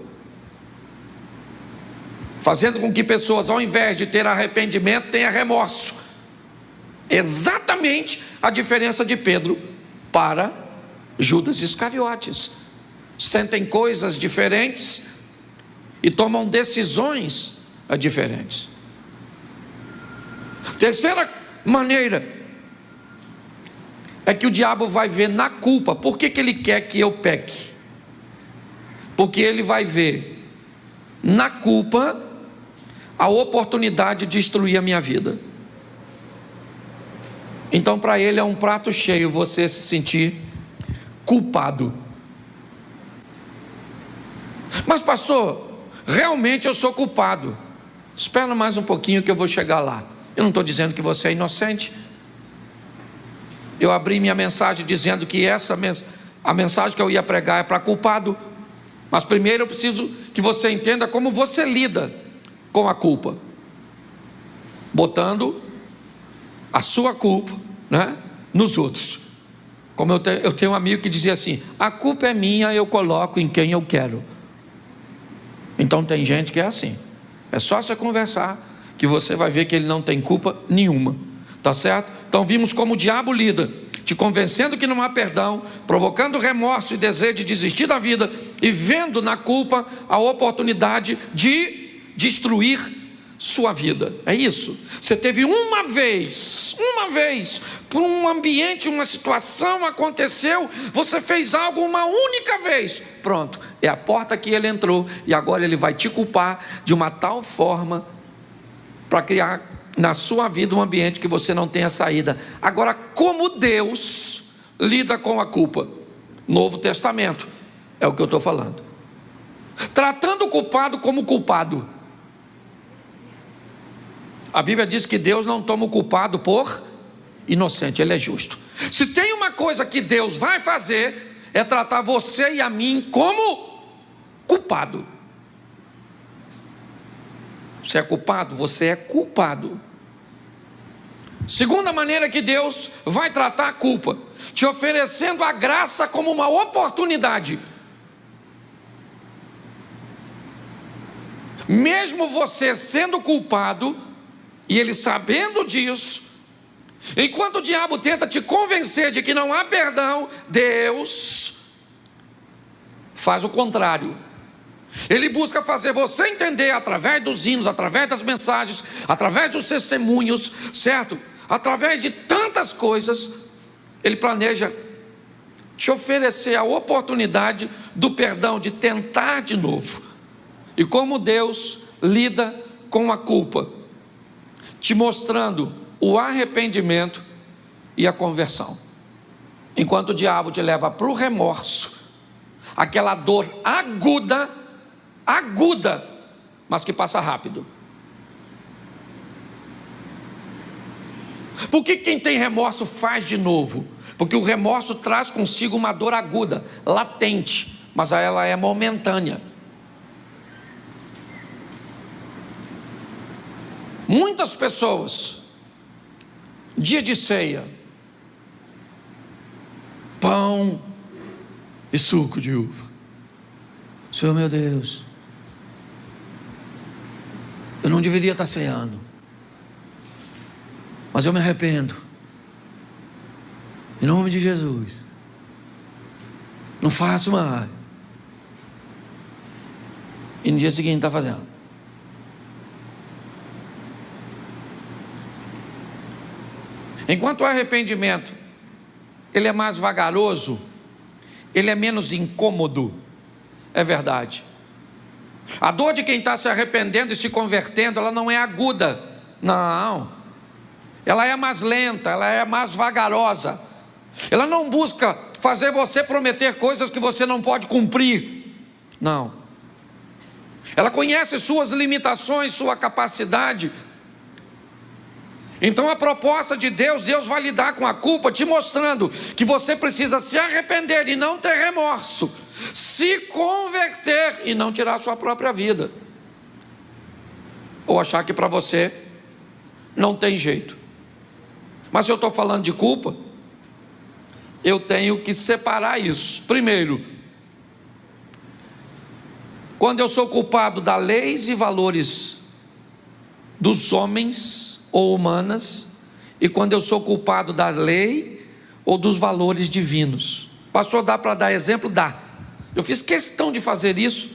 fazendo com que pessoas, ao invés de ter arrependimento, tenham remorso. Exatamente a diferença de Pedro para Judas Iscariotes. Sentem coisas diferentes e tomam decisões diferentes. Terceira maneira é que o diabo vai ver na culpa. Por que ele quer que eu peque? Porque ele vai ver na culpa a oportunidade de destruir a minha vida. Então para ele é um prato cheio você se sentir culpado. Mas pastor, realmente eu sou culpado. Espera mais um pouquinho que eu vou chegar lá. Eu não estou dizendo que você é inocente. Eu abri minha mensagem dizendo que a mensagem que eu ia pregar é para culpado. Mas primeiro eu preciso que você entenda como você lida com a culpa, botando a sua culpa, né, nos outros. Como eu tenho um amigo que dizia assim: a culpa é minha, eu coloco em quem eu quero. Então tem gente que é assim. É só você conversar que você vai ver que ele não tem culpa nenhuma. Tá certo? Então vimos como o diabo lida, te convencendo que não há perdão, provocando remorso e desejo de desistir da vida, e vendo na culpa a oportunidade de destruir sua vida. É isso. Você teve uma vez, por um ambiente, uma situação aconteceu, você fez algo uma única vez, pronto, é a porta que ele entrou, e agora ele vai te culpar de uma tal forma para criar na sua vida um ambiente que você não tenha saída. Agora, como Deus lida com a culpa? Novo Testamento, é o que eu estou falando. Tratando o culpado como culpado. A Bíblia diz que Deus não toma o culpado por inocente, Ele é justo. Se tem uma coisa que Deus vai fazer, é tratar você e a mim como culpado. Você é culpado? Você é culpado. Segunda maneira que Deus vai tratar a culpa: te oferecendo a graça como uma oportunidade. Mesmo você sendo culpado, e ele sabendo disso, enquanto o diabo tenta te convencer de que não há perdão, Deus faz o contrário. Ele busca fazer você entender, através dos hinos, através das mensagens, através dos testemunhos, certo? Através de tantas coisas, ele planeja te oferecer a oportunidade do perdão, de tentar de novo. E como Deus lida com a culpa? Te mostrando o arrependimento e a conversão. Enquanto o diabo te leva para o remorso, aquela dor aguda, mas que passa rápido. Por que quem tem remorso faz de novo? Porque o remorso traz consigo uma dor aguda, latente, mas ela é momentânea. Muitas pessoas, dia de ceia, pão e suco de uva. Senhor meu Deus, eu não deveria estar ceando. mas eu me arrependo, em nome de Jesus, não faço mais. E no dia seguinte está fazendo. Enquanto o arrependimento, ele é mais vagaroso, ele é menos incômodo, é verdade. A dor de quem está se arrependendo e se convertendo, ela não é aguda, não. Ela é mais lenta, ela é mais vagarosa. Ela não busca fazer você prometer coisas que você não pode cumprir, não. Ela conhece suas limitações, sua capacidade. Então a proposta de Deus vai lidar com a culpa, te mostrando que você precisa se arrepender e não ter remorso, se converter e não tirar a sua própria vida, ou achar que para você não tem jeito. Mas se eu estou falando de culpa, eu tenho que separar isso. Primeiro, quando eu sou culpado das leis e valores dos homens ou humanas, e quando eu sou culpado da lei ou dos valores divinos. Pastor, dá para dar exemplo? Dá. Eu fiz questão de fazer isso,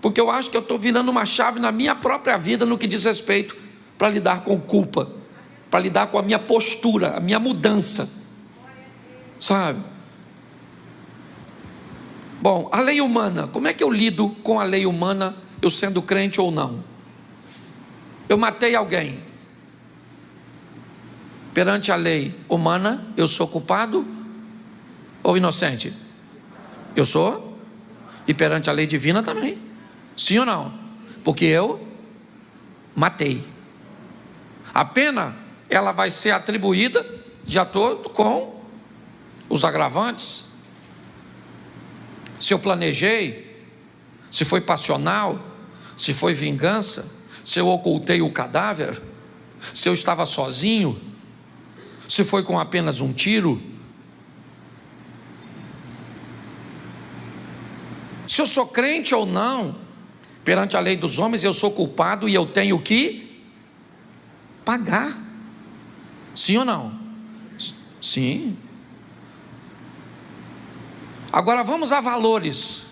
porque eu acho que eu estou virando uma chave na minha própria vida no que diz respeito para lidar com culpa, para lidar com a minha postura, a minha mudança, sabe? Bom, a lei humana, como é que eu lido com a lei humana, eu sendo crente ou não? Eu matei alguém. Perante a lei humana, eu sou culpado ou inocente? Eu sou. E perante a lei divina também. Sim ou não? Porque eu matei. A pena, ela vai ser atribuída de acordo com os agravantes. Se eu planejei, se foi passional, se foi vingança, se eu ocultei o cadáver, se eu estava sozinho, se foi com apenas um tiro, se eu sou crente ou não, perante a lei dos homens eu sou culpado e eu tenho que pagar. Sim ou não? Sim. Agora vamos a valores.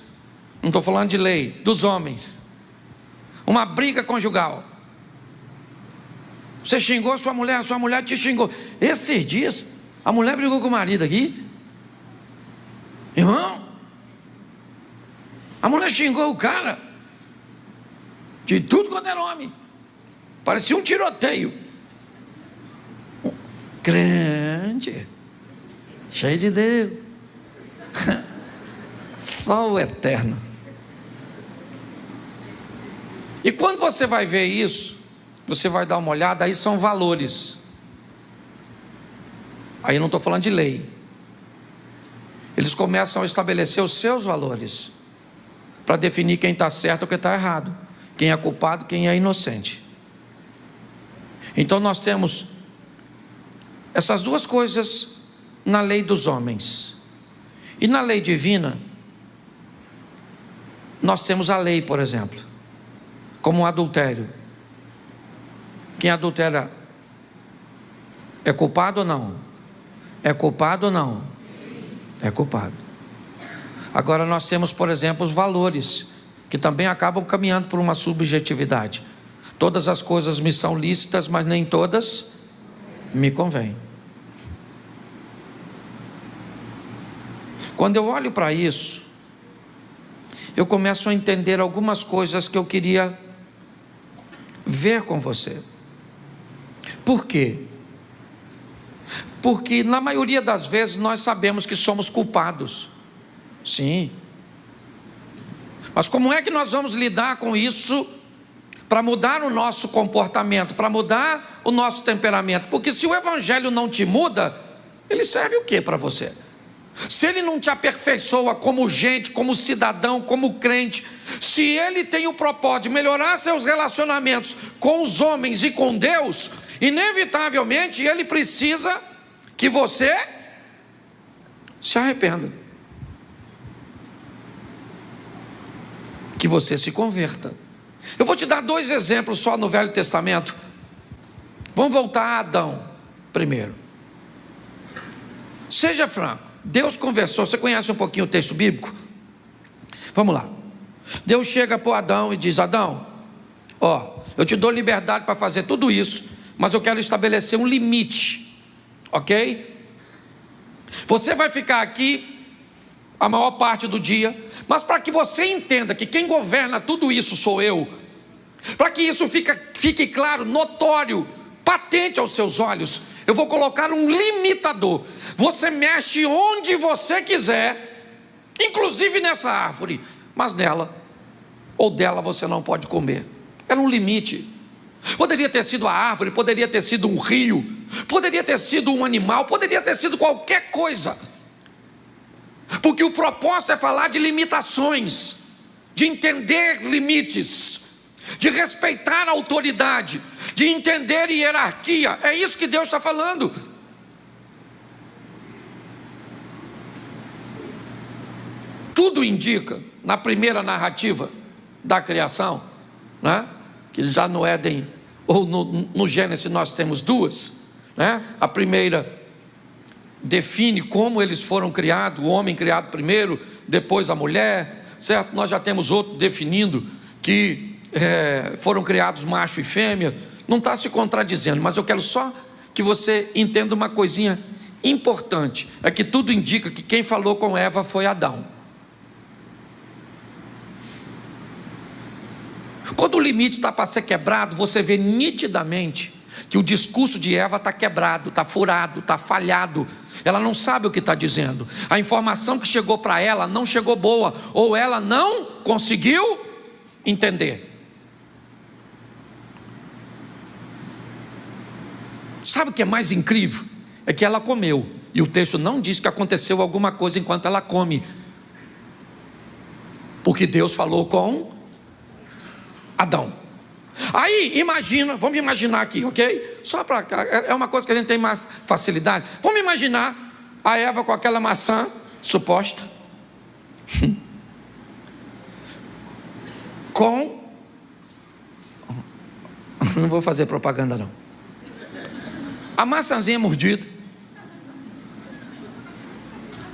Não estou falando de lei, dos homens. Uma briga conjugal. Você xingou sua mulher te xingou. Esses dias, a mulher brigou com o marido aqui. Irmão, a mulher xingou o cara de tudo quanto é nome. Parecia um tiroteio. Crente, cheio de Deus. Só o eterno. E quando você vai ver isso, você vai dar uma olhada, aí são valores. Aí eu não estou falando de lei. Eles começam a estabelecer os seus valores, para definir quem está certo ou quem está errado, quem é culpado, quem é inocente. Então nós temos essas duas coisas na lei dos homens. E na lei divina, nós temos a lei, por exemplo, como o adultério. Quem adultera é culpado ou não? É culpado ou não? É culpado. Agora nós temos, por exemplo, os valores, que também acabam caminhando por uma subjetividade. Todas as coisas me são lícitas, mas nem todas me convêm. Quando eu olho para isso, eu começo a entender algumas coisas que eu queria ver com você. Por quê? Porque na maioria das vezes nós sabemos que somos culpados. Sim. Mas como é que nós vamos lidar com isso para mudar o nosso comportamento, para mudar o nosso temperamento? Porque se o evangelho não te muda, ele serve o quê para você? Se ele não te aperfeiçoa como gente, como cidadão, como crente, se ele tem o propósito de melhorar seus relacionamentos com os homens e com Deus, inevitavelmente ele precisa que você se arrependa, que você se converta. Eu vou te dar 2 exemplos só no Velho Testamento, Vamos voltar a Adão primeiro. Seja franco, Deus conversou, você conhece um pouquinho o texto bíblico? Vamos lá. Deus chega para Adão e diz: Adão, eu te dou liberdade para fazer tudo isso, mas eu quero estabelecer um limite, ok? Você vai ficar aqui a maior parte do dia, mas para que você entenda que quem governa tudo isso sou eu, para que isso fique claro, notório, patente aos seus olhos, eu vou colocar um limitador. Você mexe onde você quiser, inclusive nessa árvore, mas nela ou dela você não pode comer. Era um limite. Poderia ter sido a árvore, poderia ter sido um rio, poderia ter sido um animal, poderia ter sido qualquer coisa, porque o propósito é falar de limitações, de entender limites, de respeitar a autoridade, de entender hierarquia. É isso que Deus está falando. Tudo indica, na primeira narrativa da criação, né, que já no Éden ou no Gênesis nós temos duas, né? A primeira define como eles foram criados, o homem criado primeiro, depois a mulher, certo? Nós já temos outro definindo que foram criados macho e fêmea. Não está se contradizendo, mas eu quero só que você entenda uma coisinha importante, é que tudo indica que quem falou com Eva foi Adão. Quando o limite está para ser quebrado, você vê nitidamente que o discurso de Eva está quebrado, está furado, está falhado. Ela não sabe o que está dizendo. A informação que chegou para ela não chegou boa, ou ela não conseguiu entender. Sabe o que é mais incrível? É que ela comeu, e o texto não diz que aconteceu alguma coisa enquanto ela come, porque Deus falou com Adão. Aí imagina, vamos imaginar aqui, ok? Só para cá, é uma coisa que a gente tem mais facilidade. Vamos imaginar a Eva com aquela maçã suposta, não vou fazer propaganda não, a maçãzinha mordida,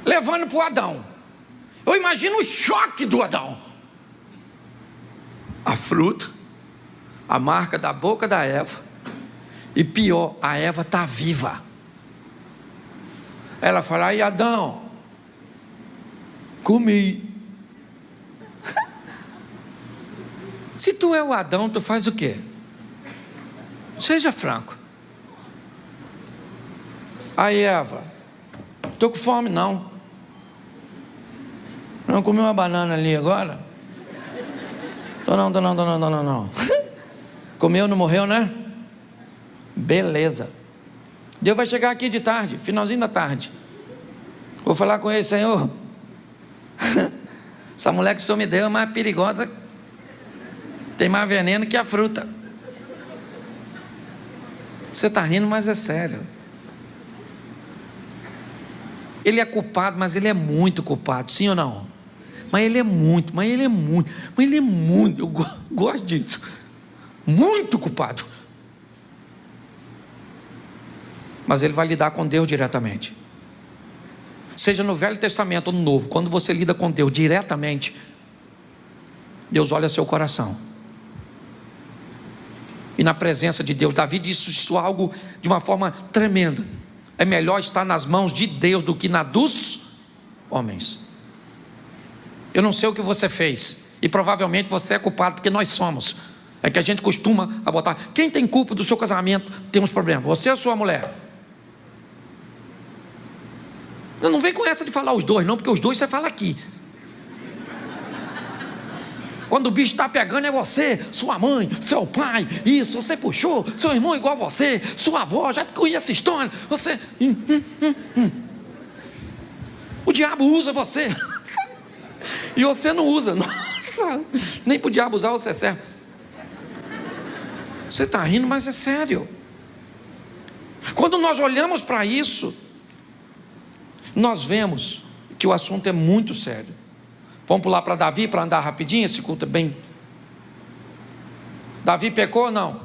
levando para o Adão. Eu imagino o choque do Adão. A fruta, a marca da boca da Eva, e pior, a Eva está viva. Ela fala: aí Adão, comi. Se tu é o Adão, tu faz o quê? Seja franco. Aí Eva, estou com fome não. Não comi uma banana ali agora? Não. Comeu, não morreu, né? Beleza. Deus vai chegar aqui de tarde, finalzinho da tarde. Vou falar com ele: Senhor, essa mulher que o Senhor me deu é mais perigosa, tem mais veneno que a fruta. Você está rindo, mas é sério. Ele é culpado, mas ele é muito culpado, sim ou não? Mas ele é muito, eu gosto disso, muito culpado. Mas ele vai lidar com Deus diretamente. Seja no Velho Testamento ou no Novo, quando você lida com Deus diretamente, Deus olha seu coração. E na presença de Deus, Davi disse isso algo de uma forma tremenda: é melhor estar nas mãos de Deus do que na dos homens. Eu não sei o que você fez, e provavelmente você é culpado, porque nós somos. É que a gente costuma botar: quem tem culpa do seu casamento tem uns problemas, você ou sua mulher? Não vem com essa de falar os dois não, porque os dois você fala aqui. Quando o bicho está pegando é você, sua mãe, seu pai, isso, você puxou, seu irmão igual a você, sua avó, já conhece a história, você... O diabo usa você, e você não usa. Nossa, nem para o diabo usar você serve. Você está rindo, mas é sério. Quando nós olhamos para isso, nós vemos que o assunto é muito sério. Vamos pular para Davi, para andar rapidinho, esse culto é bem... Davi pecou ou não?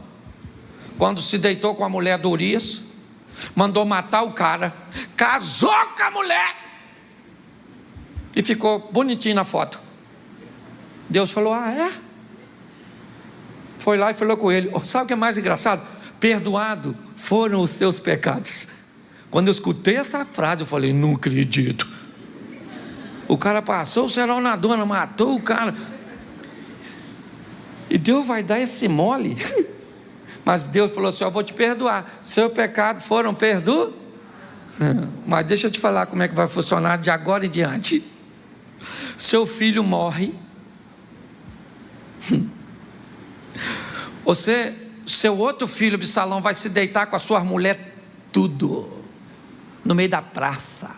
quando se deitou com a mulher do Urias, mandou matar o cara, casou com a mulher e ficou bonitinho na foto. Deus falou: ah, é? Foi lá e falou com ele. Sabe o que é mais engraçado? Perdoado foram os seus pecados. Quando eu escutei essa frase, eu falei: não acredito. O cara passou o cerol na dona, matou o cara, e Deus vai dar esse mole? Mas Deus falou assim: eu vou te perdoar, seu pecado foram perdoados. Mas deixa eu te falar como é que vai funcionar de agora em diante. Seu filho morre, seu outro filho, Absalão, vai se deitar com a sua mulher, tudo, no meio da praça.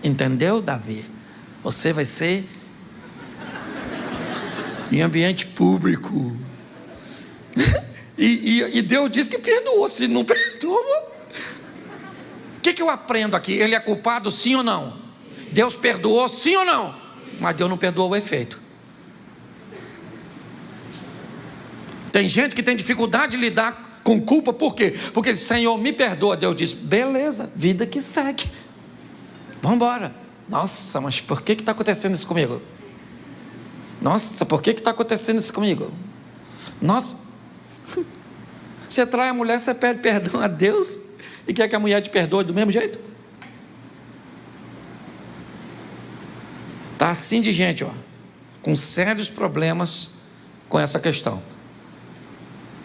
Entendeu, Davi? Você vai ser em ambiente público. E Deus diz que perdoou. Se não perdoa, o que eu aprendo aqui? Ele é culpado, sim ou não? Deus perdoou, sim ou não? Mas Deus não perdoou o efeito. Tem gente que tem dificuldade de lidar com culpa. Por quê? Porque ele: Senhor, me perdoa. Deus diz: beleza, vida que segue, vamos embora. Nossa, mas por que está acontecendo isso comigo? Nossa, por que está acontecendo isso comigo? Nossa, você trai a mulher, você pede perdão a Deus e quer que a mulher te perdoe do mesmo jeito? Está assim de gente, com sérios problemas com essa questão.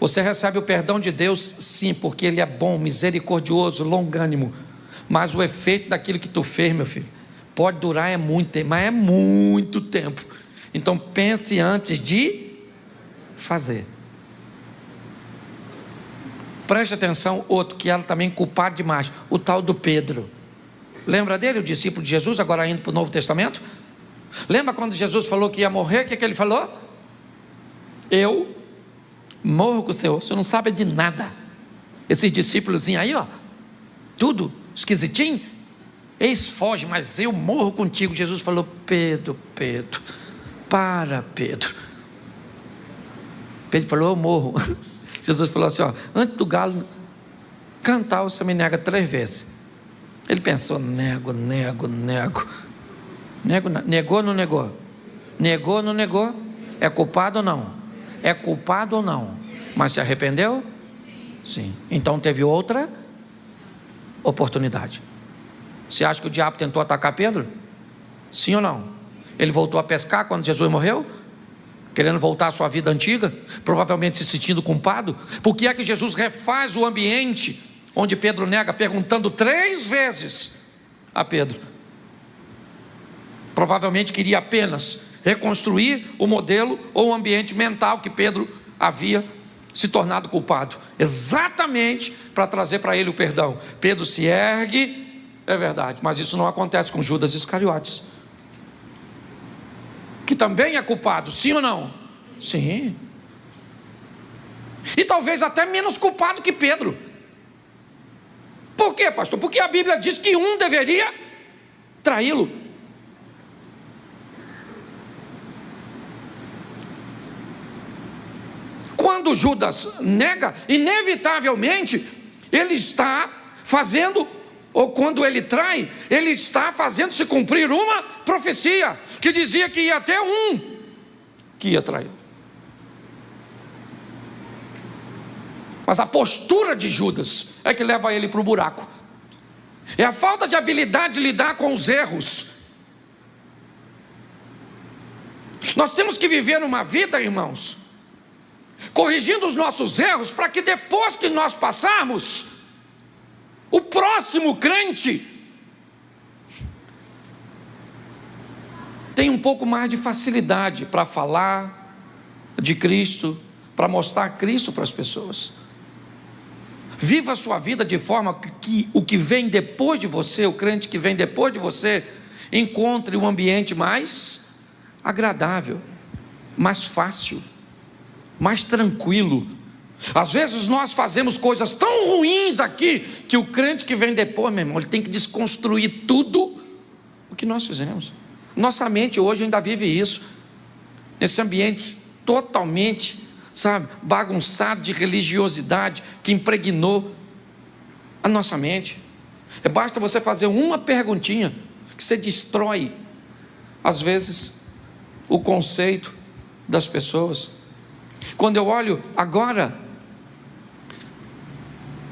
Você recebe o perdão de Deus, sim, porque Ele é bom, misericordioso, longânimo. Mas o efeito daquilo que tu fez, meu filho, pode durar mas é muito tempo. Então pense antes de fazer. Preste atenção, outro que era também culpado demais, o tal do Pedro. Lembra dele, o discípulo de Jesus, agora indo para o Novo Testamento? Lembra quando Jesus falou que ia morrer? O que ele falou? Eu morro com o Senhor não sabe de nada. Esses discípulos aí, tudo esquisitinho, eles fogem, mas eu morro contigo. Jesus falou: Pedro, para, Pedro. Pedro falou: eu morro. Jesus falou assim: antes do galo cantar, você me nega 3 vezes. Ele pensou: nego. Negou ou não negou? Negou ou não negou? É culpado ou não? É culpado ou não? Mas se arrependeu? Sim. Então teve outra oportunidade. Você acha que o diabo tentou atacar Pedro? Sim ou não? Ele voltou a pescar quando Jesus morreu? Querendo voltar à sua vida antiga? Provavelmente se sentindo culpado? Por que é que Jesus refaz o ambiente onde Pedro nega, perguntando 3 vezes a Pedro? Provavelmente queria apenas reconstruir o modelo ou o ambiente mental que Pedro havia se tornado culpado, exatamente para trazer para ele o perdão. Pedro se ergue, é verdade, mas isso não acontece com Judas Iscariotes, que também é culpado, sim ou não? Sim. E talvez até menos culpado que Pedro. Por quê, pastor? Porque a Bíblia diz que um deveria traí-lo. Quando Judas nega, inevitavelmente ele está fazendo, ou quando ele trai, ele está fazendo se cumprir uma profecia que dizia que ia ter um que ia trair. Mas a postura de Judas é que leva ele para o buraco. É a falta de habilidade de lidar com os erros. Nós temos que viver uma vida, irmãos, corrigindo os nossos erros, para que depois que nós passarmos, o próximo crente tenha um pouco mais de facilidade para falar de Cristo, para mostrar Cristo para as pessoas. Viva a sua vida de forma que o que vem depois de você, o crente que vem depois de você, encontre um ambiente mais agradável, mais fácil, mais tranquilo. Às vezes nós fazemos coisas tão ruins aqui, que o crente que vem depois, meu irmão, ele tem que desconstruir tudo o que nós fizemos. Nossa mente hoje ainda vive isso, nesse ambiente totalmente sabe, bagunçado de religiosidade que impregnou a nossa mente. Basta você fazer uma perguntinha que você destrói, às vezes, o conceito das pessoas. Quando eu olho agora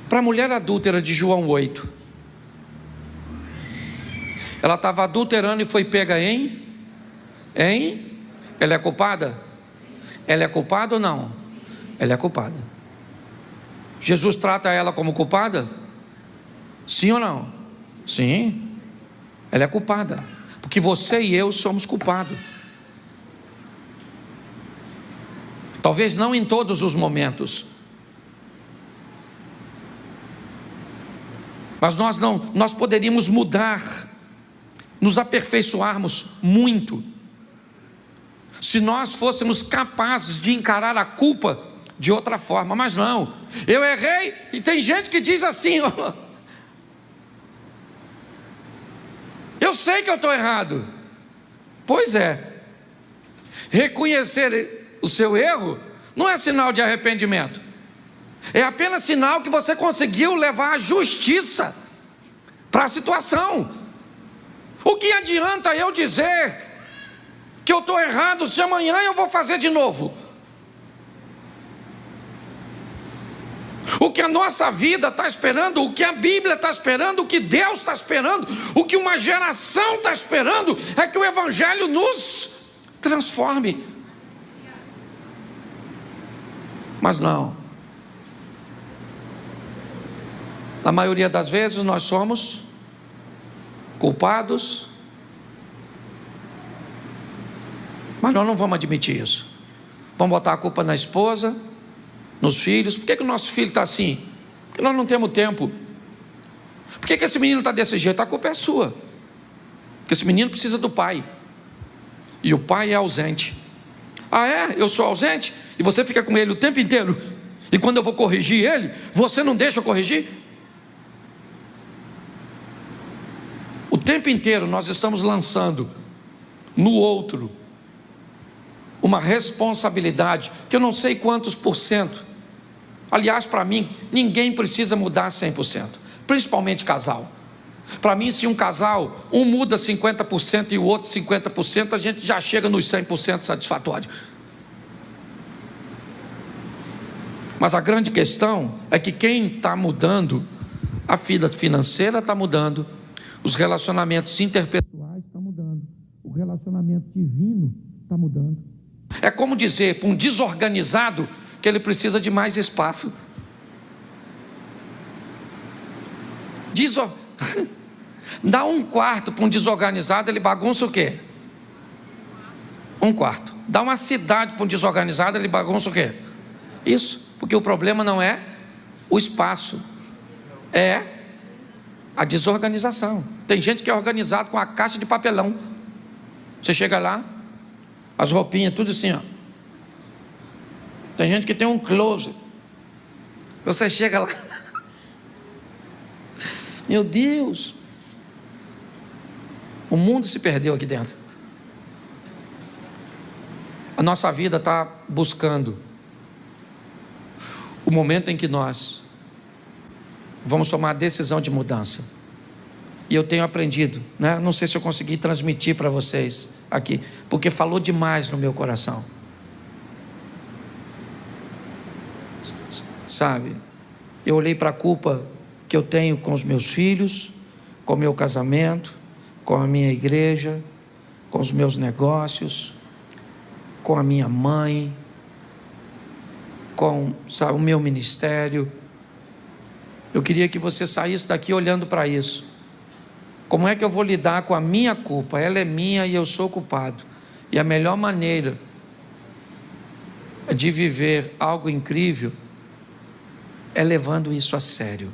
para a mulher adúltera de João 8, ela estava adulterando e foi pega em? Ela é culpada? Ela é culpada ou não? Ela é culpada. Jesus trata ela como culpada? Sim ou não? Sim. Ela é culpada, porque você e eu somos culpados. Talvez não em todos os momentos, mas nós poderíamos mudar, nos aperfeiçoarmos muito, se nós fôssemos capazes de encarar a culpa de outra forma. Mas não, eu errei, e tem gente que diz assim, eu sei que eu estou errado. Pois é, reconhecer o seu erro não é sinal de arrependimento, é apenas sinal que você conseguiu levar a justiça para a situação. O que adianta eu dizer que eu estou errado se amanhã eu vou fazer de novo? O que a nossa vida está esperando, o que a Bíblia está esperando, o que Deus está esperando, o que uma geração está esperando, é que o Evangelho nos transforme. Mas não. Na maioria das vezes nós somos culpados, mas nós não vamos admitir isso. Vamos botar a culpa na esposa, nos filhos. Por que o nosso filho está assim? Porque nós não temos tempo. Por que esse menino está desse jeito? A culpa é sua, porque esse menino precisa do pai, e o pai é ausente. Ah é? Eu sou ausente? E você fica com ele o tempo inteiro, e quando eu vou corrigir ele, você não deixa eu corrigir? O tempo inteiro nós estamos lançando no outro uma responsabilidade que eu não sei quantos por cento. Aliás, para mim, ninguém precisa mudar 100%, principalmente casal. Para mim, se um casal, um muda 50% e o outro 50%, a gente já chega nos 100% satisfatório. Mas a grande questão é que quem está mudando, a vida financeira está mudando, os relacionamentos interpessoais estão mudando, o relacionamento divino está mudando. É como dizer para um desorganizado que ele precisa de mais espaço. Dá um quarto para um desorganizado, ele bagunça o quê? Um quarto. Dá uma cidade para um desorganizado, ele bagunça o quê? Isso, porque o problema não é o espaço, é a desorganização. Tem gente que é organizado com a caixa de papelão. Você chega lá, as roupinhas, tudo assim, ó. Tem gente que tem um closet. Você chega lá, meu Deus, o mundo se perdeu aqui dentro. A nossa vida está buscando o momento em que nós vamos tomar a decisão de mudança. E eu tenho aprendido, né? Não sei se eu consegui transmitir para vocês aqui, porque falou demais no meu coração. Sabe, eu olhei para a culpa que eu tenho com os meus filhos, com o meu casamento, com a minha igreja, com os meus negócios, com a minha mãe, com, sabe, o meu ministério. Eu queria que você saísse daqui olhando para isso. Como é que eu vou lidar com a minha culpa? Ela é minha e eu sou culpado. E a melhor maneira de viver algo incrível é levando isso a sério.